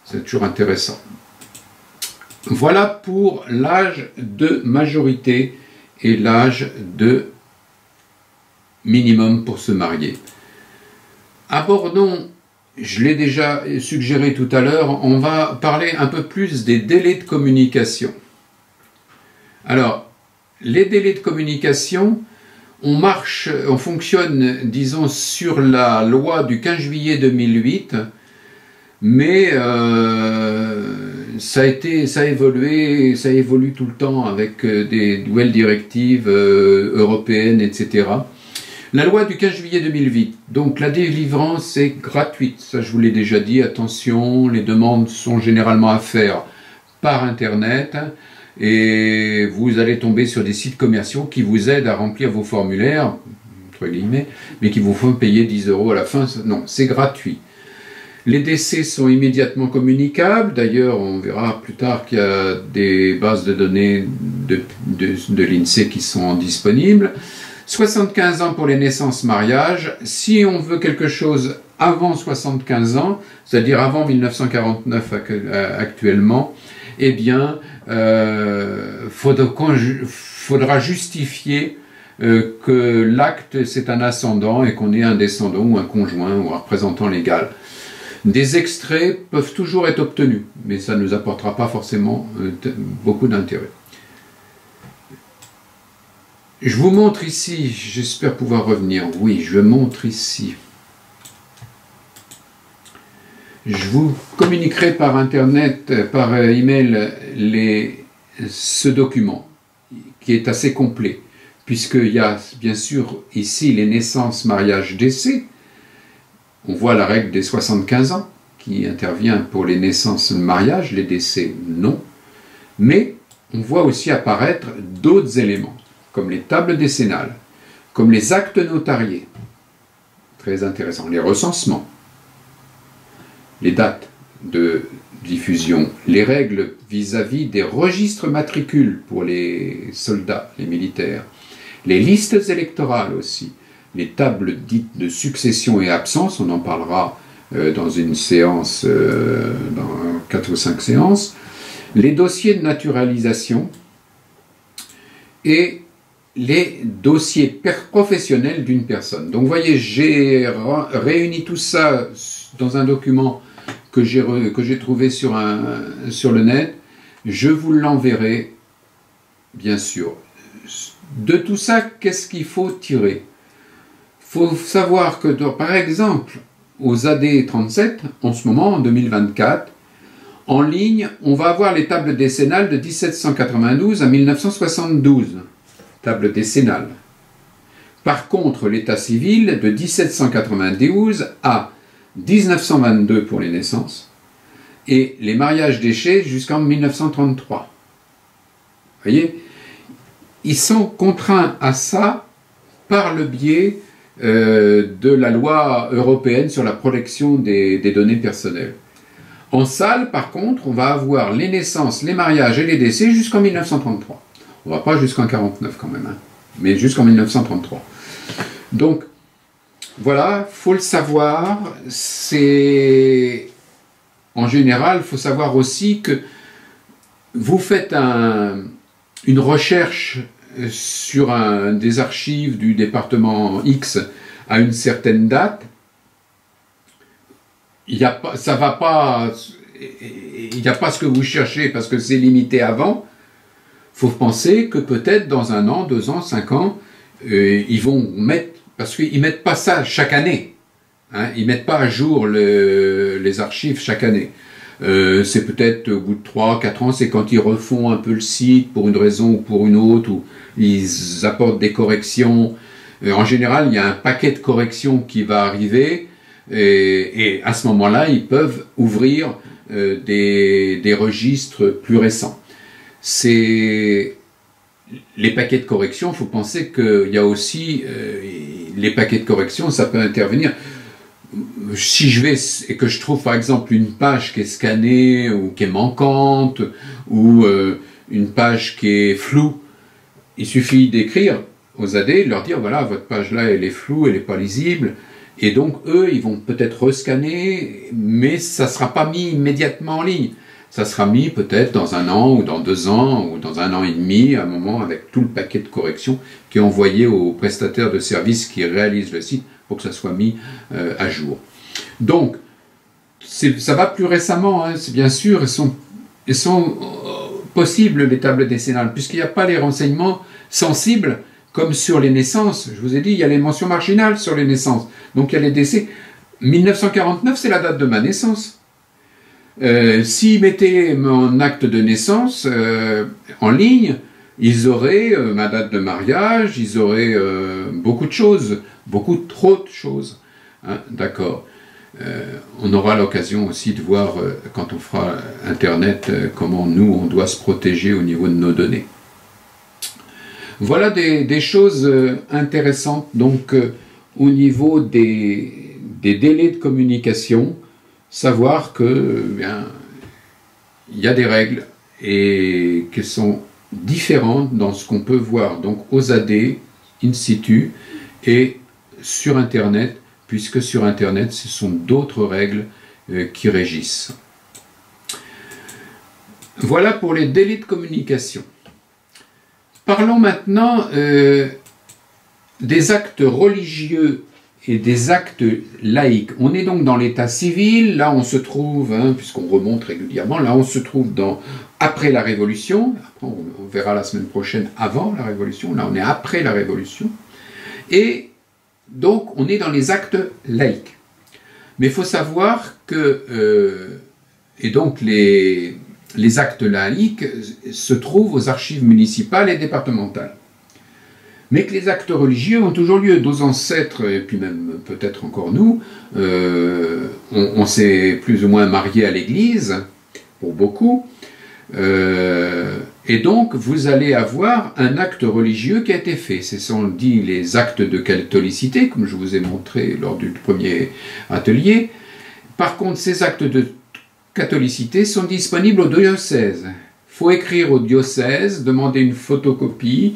C'est toujours intéressant. Voilà pour l'âge de majorité et l'âge de minimum pour se marier. Abordons, je l'ai déjà suggéré tout à l'heure, on va parler un peu plus des délais de communication. Alors, les délais de communication, on fonctionne, disons, sur la loi du 15 juillet 2008, mais ça évolue tout le temps avec des nouvelles directives européennes, etc. La loi du 15 juillet 2008, donc la délivrance est gratuite, ça je vous l'ai déjà dit, attention, les demandes sont généralement à faire par Internet et vous allez tomber sur des sites commerciaux qui vous aident à remplir vos formulaires, entre guillemets, mais qui vous font payer 10 € à la fin, non, c'est gratuit. Les décès sont immédiatement communicables, d'ailleurs on verra plus tard qu'il y a des bases de données de l'INSEE qui sont disponibles. 75 ans pour les naissances-mariages. Si on veut quelque chose avant 75 ans, c'est-à-dire avant 1949 actuellement, eh bien, faudra justifier que l'acte c'est un ascendant et qu'on est un descendant ou un conjoint ou un représentant légal. Des extraits peuvent toujours être obtenus, mais ça ne nous apportera pas forcément beaucoup d'intérêt. Je vous montre ici, j'espère pouvoir revenir, oui, je montre ici. Je vous communiquerai par Internet, par email, ce document, qui est assez complet, puisqu'il y a bien sûr ici les naissances, mariages, décès. On voit la règle des 75 ans, qui intervient pour les naissances, mariages, les décès, non. Mais on voit aussi apparaître d'autres éléments, comme les tables décennales, comme les actes notariés, très intéressant, les recensements, les dates de diffusion, les règles vis-à-vis des registres matricules pour les soldats, les militaires, les listes électorales aussi, les tables dites de succession et absence, on en parlera dans une séance, dans 4 ou 5 séances, les dossiers de naturalisation et les dossiers professionnels d'une personne. Donc vous voyez, j'ai réuni tout ça dans un document que j'ai trouvé sur le net. Je vous l'enverrai, bien sûr. De tout ça, qu'est-ce qu'il faut tirer? Il faut savoir que, par exemple, aux AD 37, en ce moment, en 2024, en ligne, on va avoir les tables décennales de 1792 à 1972. Table décennale. Par contre, l'état civil de 1792 à 1922 pour les naissances et les mariages déchets jusqu'en 1933. Vous voyez, ils sont contraints à ça par le biais de la loi européenne sur la protection des données personnelles. En salle, par contre, on va avoir les naissances, les mariages et les décès jusqu'en 1933. On ne va pas jusqu'en 49 quand même, hein, mais jusqu'en 1933. Donc, voilà, il faut le savoir. C'est en général, il faut savoir aussi que vous faites une recherche sur des archives du département X à une certaine date. Il n'y a pas ce que vous cherchez parce que c'est limité avant. Il faut penser que peut-être dans 1 an, 2 ans, 5 ans, ils vont mettre, parce qu'ils ne mettent pas ça chaque année, hein, ils ne mettent pas à jour les archives chaque année. C'est peut-être au bout de 3, 4 ans, c'est quand ils refont un peu le site pour une raison ou pour une autre, ou ils apportent des corrections. En général, il y a un paquet de corrections qui va arriver et à ce moment-là, ils peuvent ouvrir des registres plus récents. C'est les paquets de correction, il faut penser qu'il y a aussi les paquets de correction, ça peut intervenir. Si je vais et que je trouve par exemple une page qui est scannée ou qui est manquante ou une page qui est floue, il suffit d'écrire aux AD, de leur dire voilà, votre page là elle est floue, elle n'est pas lisible, et donc eux ils vont peut-être rescanner, mais ça ne sera pas mis immédiatement en ligne. Ça sera mis peut-être dans 1 an ou dans 2 ans ou dans 1 an et demi, à un moment avec tout le paquet de corrections qui est envoyé aux prestataires de services qui réalisent le site pour que ça soit mis à jour. Donc, ça va plus récemment, hein, c'est bien sûr, elles sont possibles les tables décennales, puisqu'il n'y a pas les renseignements sensibles comme sur les naissances. Je vous ai dit, il y a les mentions marginales sur les naissances, donc il y a les décès. 1949, c'est la date de ma naissance. S'ils mettaient mon acte de naissance en ligne, ils auraient ma date de mariage, ils auraient beaucoup de choses, beaucoup trop de choses. Hein, d'accord. On aura l'occasion aussi de voir, quand on fera Internet, comment nous, on doit se protéger au niveau de nos données. Voilà des choses intéressantes, donc, au niveau des délais de communication, savoir que, bien, il y a des règles et qu'elles sont différentes dans ce qu'on peut voir, donc aux AD, in situ, et sur Internet, puisque sur Internet, ce sont d'autres règles qui régissent. Voilà pour les délais de communication. Parlons maintenant des actes religieux et des actes laïques. On est donc dans l'état civil, là on se trouve, hein, puisqu'on remonte régulièrement, là on se trouve après la Révolution, après on verra la semaine prochaine avant la Révolution, là on est après la Révolution, et donc on est dans les actes laïques. Mais il faut savoir que, et donc les actes laïques se trouvent aux archives municipales et départementales. Mais que les actes religieux ont toujours lieu. Nos ancêtres, et puis même peut-être encore nous, on s'est plus ou moins mariés à l'église, pour beaucoup, et donc vous allez avoir un acte religieux qui a été fait. Ce sont dit les actes de catholicité, comme je vous ai montré lors du premier atelier. Par contre, ces actes de catholicité sont disponibles au diocèse. Il faut écrire au diocèse, demander une photocopie.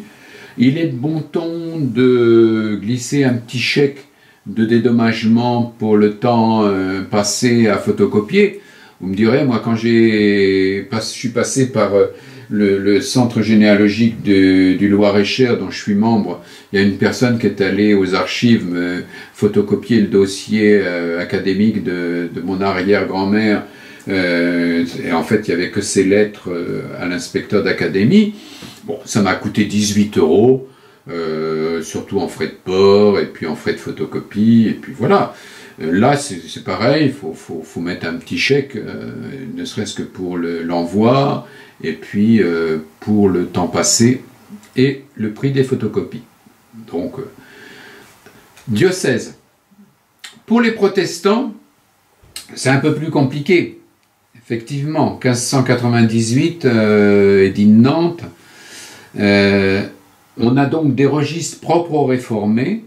Il est de bon ton de glisser un petit chèque de dédommagement pour le temps passé à photocopier. Vous me direz, moi quand je suis passé par le centre généalogique du Loir-et-Cher dont je suis membre, il y a une personne qui est allée aux archives me photocopier le dossier académique de mon arrière-grand-mère. Et en fait, il n'y avait que ces lettres à l'inspecteur d'académie. Bon, ça m'a coûté 18 €, surtout en frais de port, et puis en frais de photocopie, et puis voilà. Là, c'est pareil, il faut mettre un petit chèque, ne serait-ce que pour l'envoi, et puis pour le temps passé, et le prix des photocopies. Donc, diocèse. Pour les protestants, c'est un peu plus compliqué. Effectivement, 1598, édit de Nantes, on a donc des registres propres aux réformés.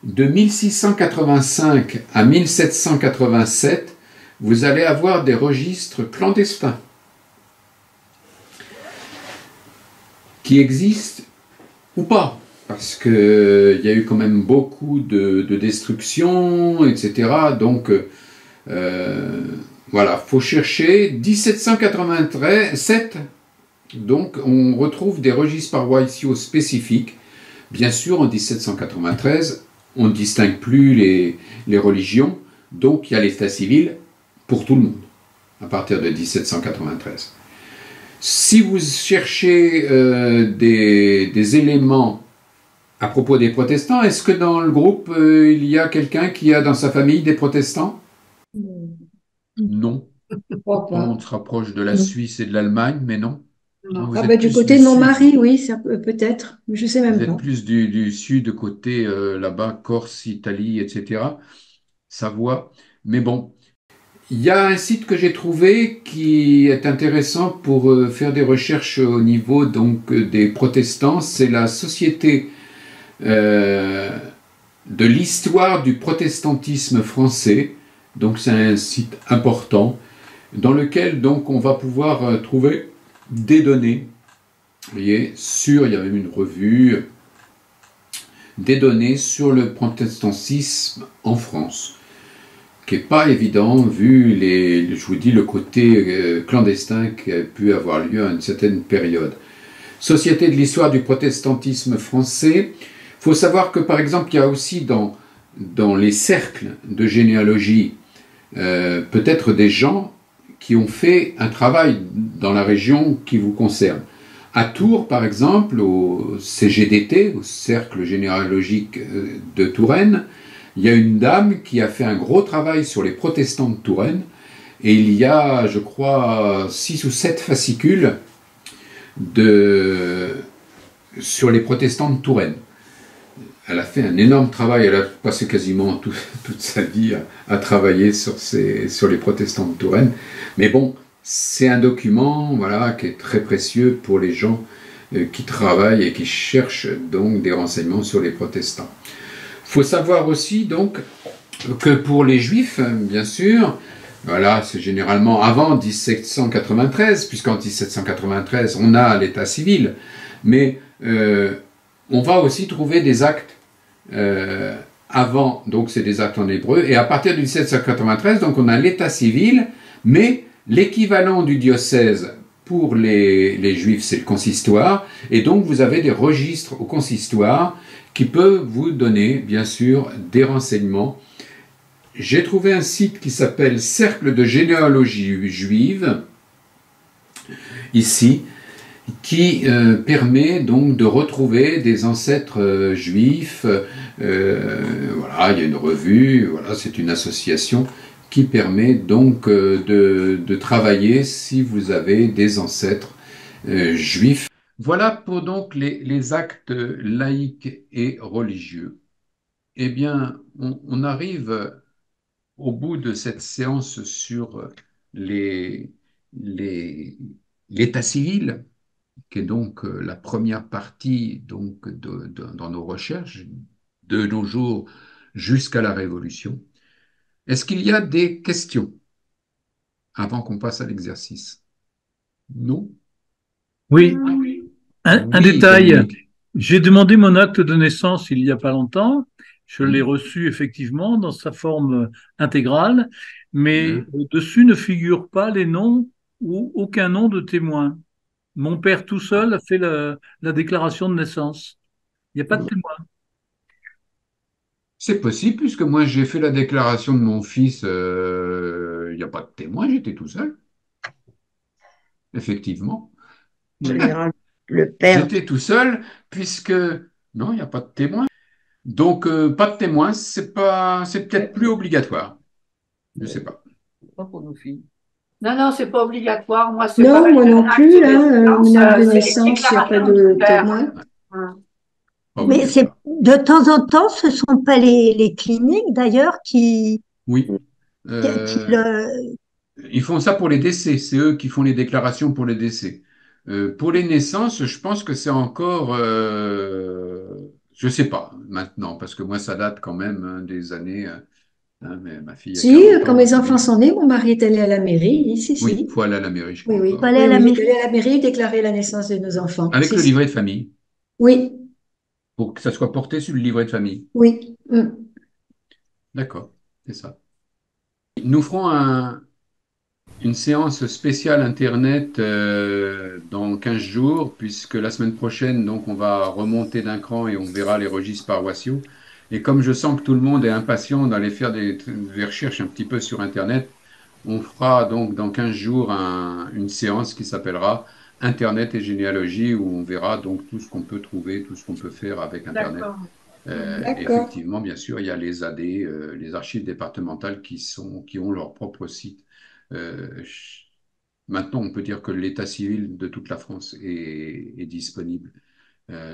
De 1685 à 1787, vous allez avoir des registres clandestins qui existent ou pas, parce qu'il y a eu quand même beaucoup de destruction, etc. Donc, voilà, il faut chercher 1787. Donc, on retrouve des registres paroissiaux spécifiques. Bien sûr, en 1793, on ne distingue plus les religions, donc il y a l'état civil pour tout le monde, à partir de 1793. Si vous cherchez des éléments à propos des protestants, est-ce que dans le groupe, il y a quelqu'un qui a dans sa famille des protestants? Non. Je crois pas. On se rapproche de la Suisse et de l'Allemagne, mais non. Non, Non. vous Ah êtes bah, du plus côté du de mon sud. mari, oui, peut-être, mais je sais Vous même êtes pas. plus du sud, côté là-bas, Corse, Italie, etc. Savoie. Mais bon, il y a un site que j'ai trouvé qui est intéressant pour faire des recherches au niveau donc des protestants. C'est la Société euh, de l'histoire du protestantisme français. Donc c'est un site important dans lequel donc on va pouvoir trouver des données. Vous voyez, il y a même une revue, des données sur le protestantisme en France, qui n'est pas évident vu je vous dis, le côté clandestin qui a pu avoir lieu à une certaine période. Société de l'histoire du protestantisme français. Il faut savoir que par exemple, il y a aussi dans les cercles de généalogie peut-être des gens qui ont fait un travail dans la région qui vous concerne. À Tours, par exemple, au CGDT, au Cercle généalogique de Touraine, il y a une dame qui a fait un gros travail sur les protestants de Touraine, et il y a, je crois, 6 ou 7 fascicules sur les protestants de Touraine. Elle a fait un énorme travail, elle a passé quasiment toute sa vie à travailler sur les protestants de Touraine. Mais bon, c'est un document voilà, qui est très précieux pour les gens qui travaillent et qui cherchent donc des renseignements sur les protestants. Il faut savoir aussi donc que pour les juifs, bien sûr, voilà, c'est généralement avant 1793, puisqu'en 1793 on a l'état civil, mais on va aussi trouver des actes avant, donc c'est des actes en hébreu, et à partir de 1793, donc on a l'état civil, mais l'équivalent du diocèse pour les juifs, c'est le consistoire, et donc vous avez des registres au consistoire qui peuvent vous donner, bien sûr, des renseignements. J'ai trouvé un site qui s'appelle Cercle de généalogie juive, ici, qui permet donc de retrouver des ancêtres juifs. Voilà, il y a une revue, voilà, c'est une association qui permet donc de travailler si vous avez des ancêtres juifs. Voilà pour donc les actes laïques et religieux. Eh bien, on arrive au bout de cette séance sur les, l'état civil, qui est donc la première partie donc dans nos recherches de nos jours jusqu'à la Révolution. Est-ce qu'il y a des questions avant qu'on passe à l'exercice? Non? Oui, un Oui, détail. Dominique. J'ai demandé mon acte de naissance il n'y a pas longtemps. Je l'ai Mhm. reçu effectivement dans sa forme intégrale, mais Mhm. dessus ne figurent pas les noms ou aucun nom de témoin. Mon père tout seul a fait la déclaration de naissance. Il n'y a pas de témoin. C'est possible, puisque moi j'ai fait la déclaration de mon fils, il n'y a pas de témoin, j'étais tout seul, effectivement. En général, le père. J'étais tout seul, puisque non, il n'y a pas de témoin. Donc, pas de témoin, c'est peut-être plus obligatoire. Je ne sais pas. Pas pour nos filles. Non, non, c'est pas obligatoire. Moi, c'est Non, pareil. moi non Un acte plus, de hein, naissance, mon acte de c'est une naissance, il n'y a pas déclaration du de père. témoin. Hum. Pas Mais c'est obligatoire. de temps en temps, ce sont pas les cliniques d'ailleurs Oui. qui Euh, le. ils font ça pour les décès. C'est eux qui font les déclarations pour les décès. Pour les naissances, je pense que c'est encore, je sais pas maintenant, parce que moi, ça date quand même hein, des années. Hein, mais ma fille a Si, 40 quand ans mes enfants aujourd'hui. sont nés, mon mari est allé à la mairie. Oui, si, Oui, il si. faut aller à la mairie, je Oui, crois oui. Faut encore. aller Oui, à la oui, il est allé mairie. à la mairie déclarer la naissance de nos enfants. Avec Si, le si. livret de famille, Oui, pour que ça soit porté sur le livret de famille. oui. D'accord, c'est ça. Nous ferons une séance spéciale Internet dans 15 jours, puisque la semaine prochaine, donc, on va remonter d'un cran et on verra les registres paroissiaux. Et comme je sens que tout le monde est impatient d'aller faire des recherches un petit peu sur Internet, on fera donc dans 15 jours une séance qui s'appellera Internet et généalogie, où on verra donc tout ce qu'on peut trouver, tout ce qu'on peut faire avec Internet. D'accord. Hum. D'accord. Effectivement, bien sûr, il y a les AD, les archives départementales qui ont leur propre site. Euh, Maintenant, on peut dire que l'état civil de toute la France est disponible.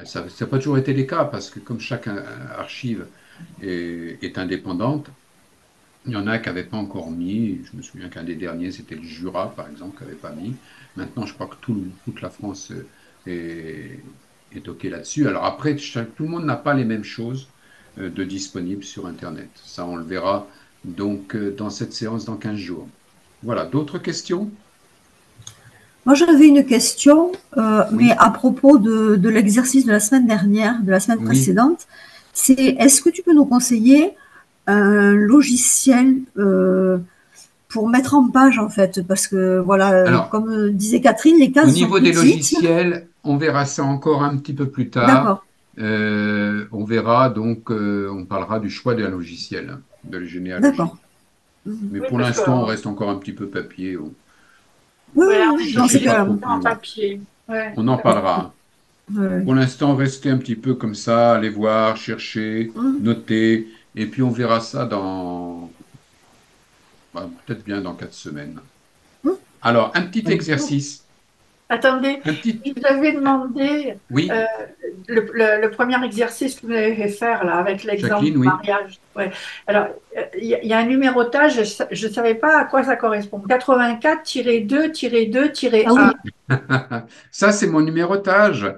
Ça n'a pas toujours été le cas parce que comme chaque archive est indépendante, il y en a qui n'avaient pas encore mis. Je me souviens qu'un des derniers, c'était le Jura, par exemple, qui n'avait pas mis. Maintenant, je crois que toute la France est OK là-dessus. Alors après, tout le monde n'a pas les mêmes choses de disponibles sur Internet. Ça, on le verra donc dans cette séance dans 15 jours. Voilà, d'autres questions? Moi, j'avais une question, mais Oui, à propos de l'exercice de la semaine dernière, de la semaine oui. précédente. C'est, est-ce que tu peux nous conseiller un logiciel pour mettre en page, en fait? Parce que, voilà, Alors, comme disait Catherine, les au cases sont niveau des petites. logiciels, on verra ça encore un petit peu plus tard. D'accord. On verra donc, on parlera du choix d'un logiciel, hein, de la D'accord. généalogie. Mhm. Mais Oui, pour parce que l'instant, on reste encore un petit peu papier. Oui, ouais, oui, on oui, est dans Cherchez ces obligé pas cas-là. trop de plus en loin. papier. Ouais, On en parlera, hein. Ouais. Pour l'instant, restez un petit peu comme ça, allez voir, chercher, Mhm. noter, et puis on verra ça peut-être bien dans 4 semaines. Mhm. Alors, un petit ouais. exercice, Attendez, un petit, je vous avais demandé oui, euh, le premier exercice que vous avez fait faire là, avec l'exemple Jacqueline, du oui. mariage. Ouais. Alors, il y a un numérotage, je ne savais pas à quoi ça correspond. 84-2-2-1. Ah oui, Ça, c'est mon numérotage.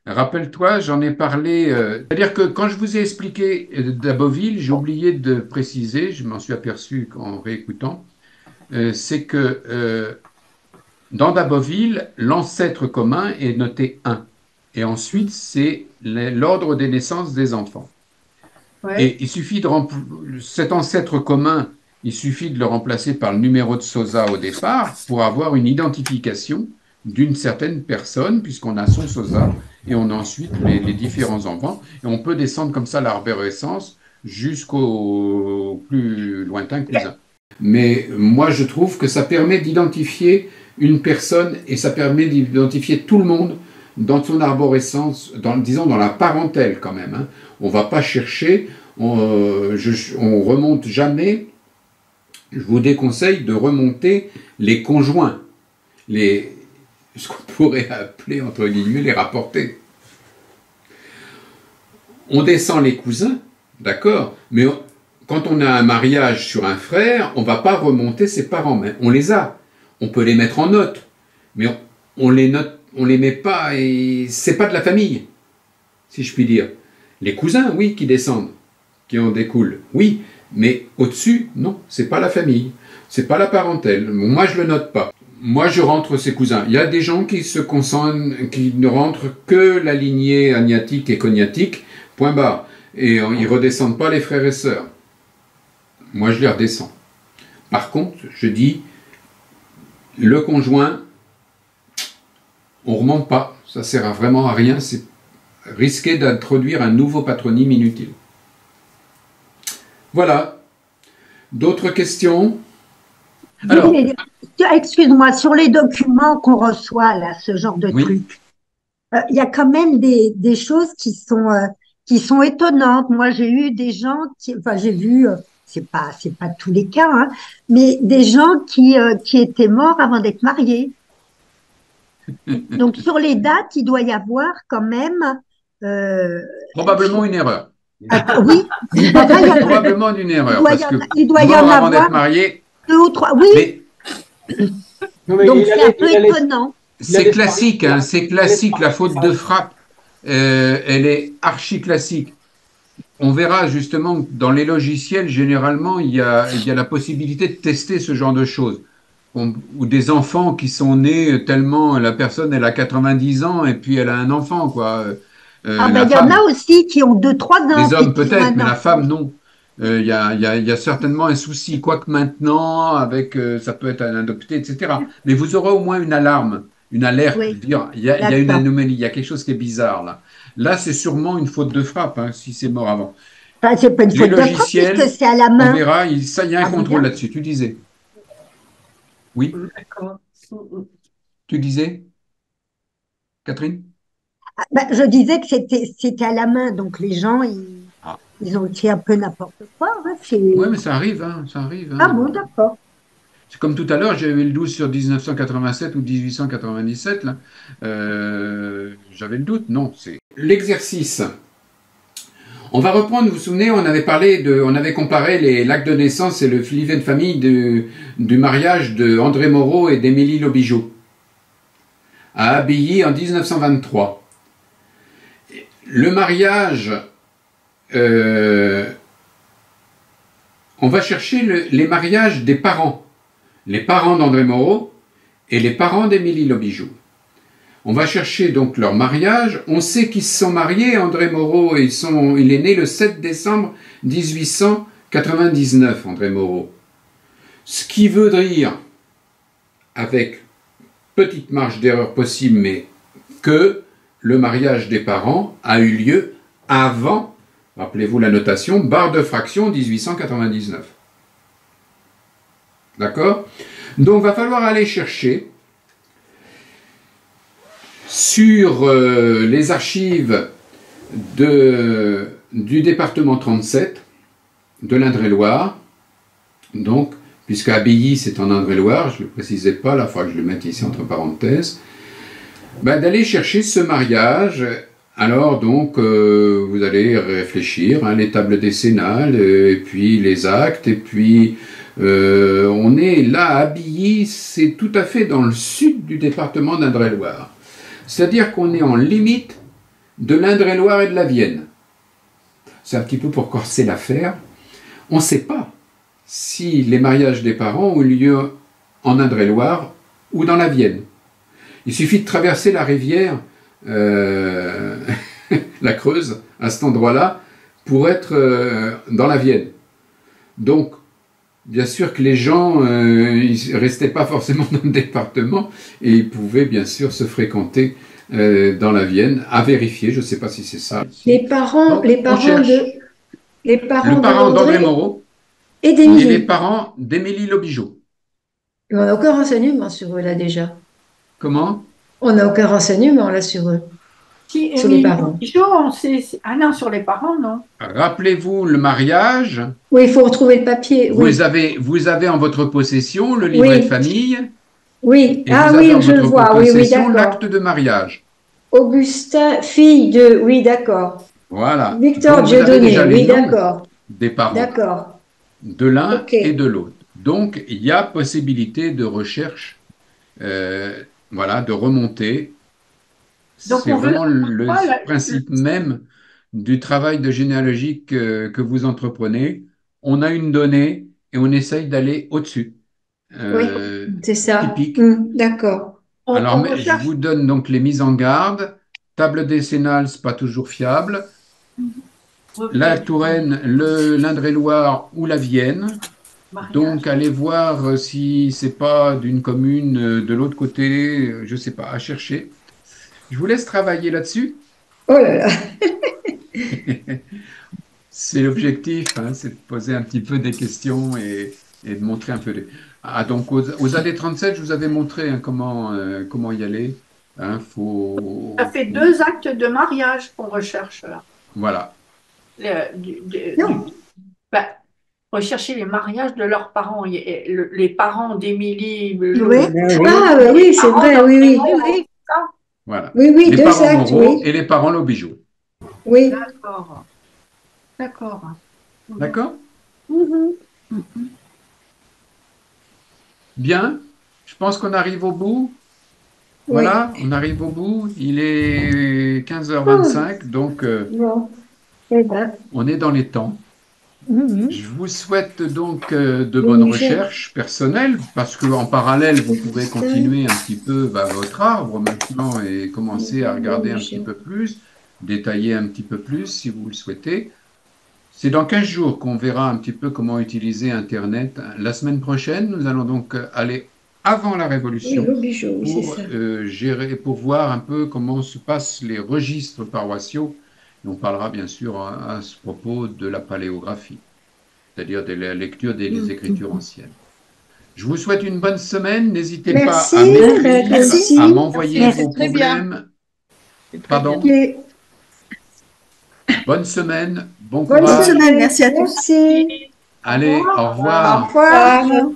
Rappelle-toi, j'en ai parlé. C'est-à-dire que quand je vous ai expliqué d'Aboville, j'ai oublié de préciser, je m'en suis aperçu en réécoutant, c'est que dans Daboville, l'ancêtre commun est noté 1. Et ensuite, c'est l'ordre des naissances des enfants. Ouais. Et il suffit cet ancêtre commun, il suffit de le remplacer par le numéro de SOSA au départ pour avoir une identification d'une certaine personne, puisqu'on a son SOSA et on a ensuite les différents enfants. Et on peut descendre comme ça l'arborescence jusqu'au plus lointain cousin. Mais moi, je trouve que ça permet d'identifier une personne et ça permet d'identifier tout le monde dans son arborescence, disons dans la parentèle quand même, hein. On ne va pas chercher, on remonte jamais. Je vous déconseille de remonter les conjoints, ce qu'on pourrait appeler entre guillemets les rapportés. On descend les cousins, d'accord, mais quand on a un mariage sur un frère, on ne va pas remonter ses parents, mais on les a. On peut les mettre en note, mais on les note, on les met pas et c'est pas de la famille, si je puis dire. Les cousins, oui, qui descendent, qui en découlent, oui, mais au-dessus, non, c'est pas la famille, c'est pas la parentèle. Moi, je le note pas. Moi, je rentre ces cousins. Il y a des gens qui se concentrent, qui ne rentrent que la lignée agnatique et cognatique, point barre. Et ils redescendent pas les frères et sœurs. Moi, je les redescends. Par contre, je dis, le conjoint, on remonte pas. Ça sert vraiment à rien. C'est risquer d'introduire un nouveau patronyme inutile. Voilà. D'autres questions? Alors, excuse-moi, sur les documents qu'on reçoit, là, ce genre de oui, trucs, il y a quand même des choses qui sont étonnantes. Moi, j'ai eu des gens enfin, j'ai vu, c'est pas tous les cas, hein, mais des gens qui étaient morts avant d'être mariés. Donc, sur les dates, il doit y avoir quand même, euh, probablement une erreur. oui, enfin, Probablement une erreur, parce que il doit y en mort avant avoir d'être marié, 2 ou 3. Oui, mais Non, mais donc c'est un peu étonnant. c'est classique, hein, c'est classique, la faute de frappe, elle est archi classique. On verra justement que dans les logiciels, généralement, il y a la possibilité de tester ce genre de choses. Ou des enfants qui sont nés tellement la personne, elle a 90 ans et puis elle a un enfant, quoi. Ah ben, La il y en a femme, aussi qui ont 2, 3 ans, les puis hommes qui ont peut-être, un mais la enfant. femme, non. Il y a certainement un souci, quoique maintenant, avec, ça peut être un adopté, etc. Mais vous aurez au moins une alarme, une alerte, de Oui, dire, il y a une d'accord. anomalie, il y a quelque chose qui est bizarre là. Là, c'est sûrement une faute de frappe, hein, si c'est mort avant. Enfin, c'est pas une Les faute de frappe puisque logiciels, c'est à la on main. verra, il y a un Ah, contrôle regarde. là-dessus. Tu disais. Oui, D'accord. tu disais, Catherine? Ah, ben, je disais que c'était à la main, donc les gens, Ah. ils ont écrit un peu n'importe quoi, hein, Ouais, mais ça arrive, hein, ça arrive, Ah hein. bon, d'accord. C'est comme tout à l'heure, j'avais le doute sur 1987 ou 1897, là. J'avais le doute, non, c'est l'exercice. On va reprendre, vous vous souvenez, on avait comparé l'acte de naissance et le livret de famille du mariage de André Moreau et d'Émilie Lobigeau à Abilly en 1923. Le mariage, on va chercher les mariages des parents, les parents d'André Moreau et les parents d'Émilie Lobigeau. On va chercher donc leur mariage. On sait qu'ils se sont mariés. André Moreau, il est né le 7 décembre 1899, André Moreau. Ce qui veut dire, avec petite marge d'erreur possible, mais que le mariage des parents a eu lieu avant, rappelez-vous la notation, barre de fraction 1899. D'accord? Donc, va falloir aller chercher sur les archives du département 37 de l'Indre-et-Loire, donc, puisque Abilly c'est en Indre-et-Loire, je ne le précisais pas, là il faudra que je le mette ici entre parenthèses, d'aller chercher ce mariage. Alors donc, vous allez réfléchir, hein, les tables décennales, et puis les actes, et puis on est là à Abilly, c'est tout à fait dans le sud du département d'Indre-et-Loire. C'est-à-dire qu'on est en limite de l'Indre-et-Loire et de la Vienne. C'est un petit peu pour corser l'affaire. On ne sait pas si les mariages des parents ont eu lieu en Indre-et-Loire ou dans la Vienne. Il suffit de traverser la rivière, la Creuse, à cet endroit-là, pour être dans la Vienne. Donc, bien sûr que les gens ils ne restaient pas forcément dans le département et ils pouvaient bien sûr se fréquenter dans la Vienne, à vérifier, je ne sais pas si c'est ça. Les parents, Donc, les parents le parent d'André Moreau et et les d'Émilie. parents d'Émilie Lobigeau. On n'a aucun renseignement sur eux là déjà. Comment? On n'a aucun renseignement là sur eux, Si, sur les parents. on sait. Ah non, sur les parents, non. Rappelez-vous le mariage. Oui, il faut retrouver le papier. Oui, Vous avez en votre possession le livret Oui. de famille oui. et Ah vous avez oui, en je le votre vois. Oui, oui, possession d'accord. l'acte de mariage. Augustin, fille de. Oui, d'accord. Voilà. Victor Donc, vous avez Dieudonné. déjà les Oui, noms d'accord. des parents, D'accord. de l'un Ok. et de l'autre. Donc, il y a possibilité de recherche, voilà, de remonter. Donc, C'est on veut vraiment le pas principe même du travail de généalogie que vous entreprenez. On a une donnée et on essaye d'aller au-dessus. Oui, c'est ça. Typique. D'accord. Alors, on je recherche. vous donne donc les mises en garde. Table décennale, c'est pas toujours fiable. La Touraine, l'Indre-et-Loire ou la Vienne. Mariage. Donc, allez voir si c'est pas d'une commune de l'autre côté, je sais pas, à chercher. Je vous laisse travailler là-dessus. Oh là là. C'est l'objectif, hein, c'est de poser un petit peu des questions et de montrer un peu les... Ah, donc, aux années 37, je vous avais montré hein, comment y aller. Hein, Ça fait 2 actes de mariage qu'on recherche là. Voilà. Non. Rechercher les mariages de leurs parents. Les parents d'Émilie. Oui. Ah, bah oui, c'est vrai, oui, oui. Oui. Voilà. Oui, oui, Les 2 parents actes, Moreau oui. et les parents Lobigeau. Oui. D'accord. D'accord. D'accord? Mhm. Bien. Je pense qu'on arrive au bout. Voilà, on arrive au bout. Il est 15h25, donc Bon. Eh ben. on est dans les temps. Mhm. Je vous souhaite donc de bonnes recherches personnelles, parce qu'en parallèle, vous pouvez continuer un petit peu votre arbre maintenant et commencer à regarder un petit peu plus, détailler un petit peu plus si vous le souhaitez. C'est dans 15 jours qu'on verra un petit peu comment utiliser Internet. La semaine prochaine, nous allons donc aller avant la Oui, Révolution Lobigeau, oui, c'est pour ça. gérer, pour voir un peu comment se passent les registres paroissiaux. Et on parlera bien sûr à ce propos de la paléographie, c'est-à-dire de la lecture des écritures anciennes. Je vous souhaite une bonne semaine. N'hésitez pas Merci, à m'écrire, merci. à m'envoyer Merci, vos c'est très bien. problèmes. C'est très Pardon. bien. Ok. Bonne semaine, bon Bonne courage. semaine, merci à tous. Merci. Allez, au Au revoir. revoir.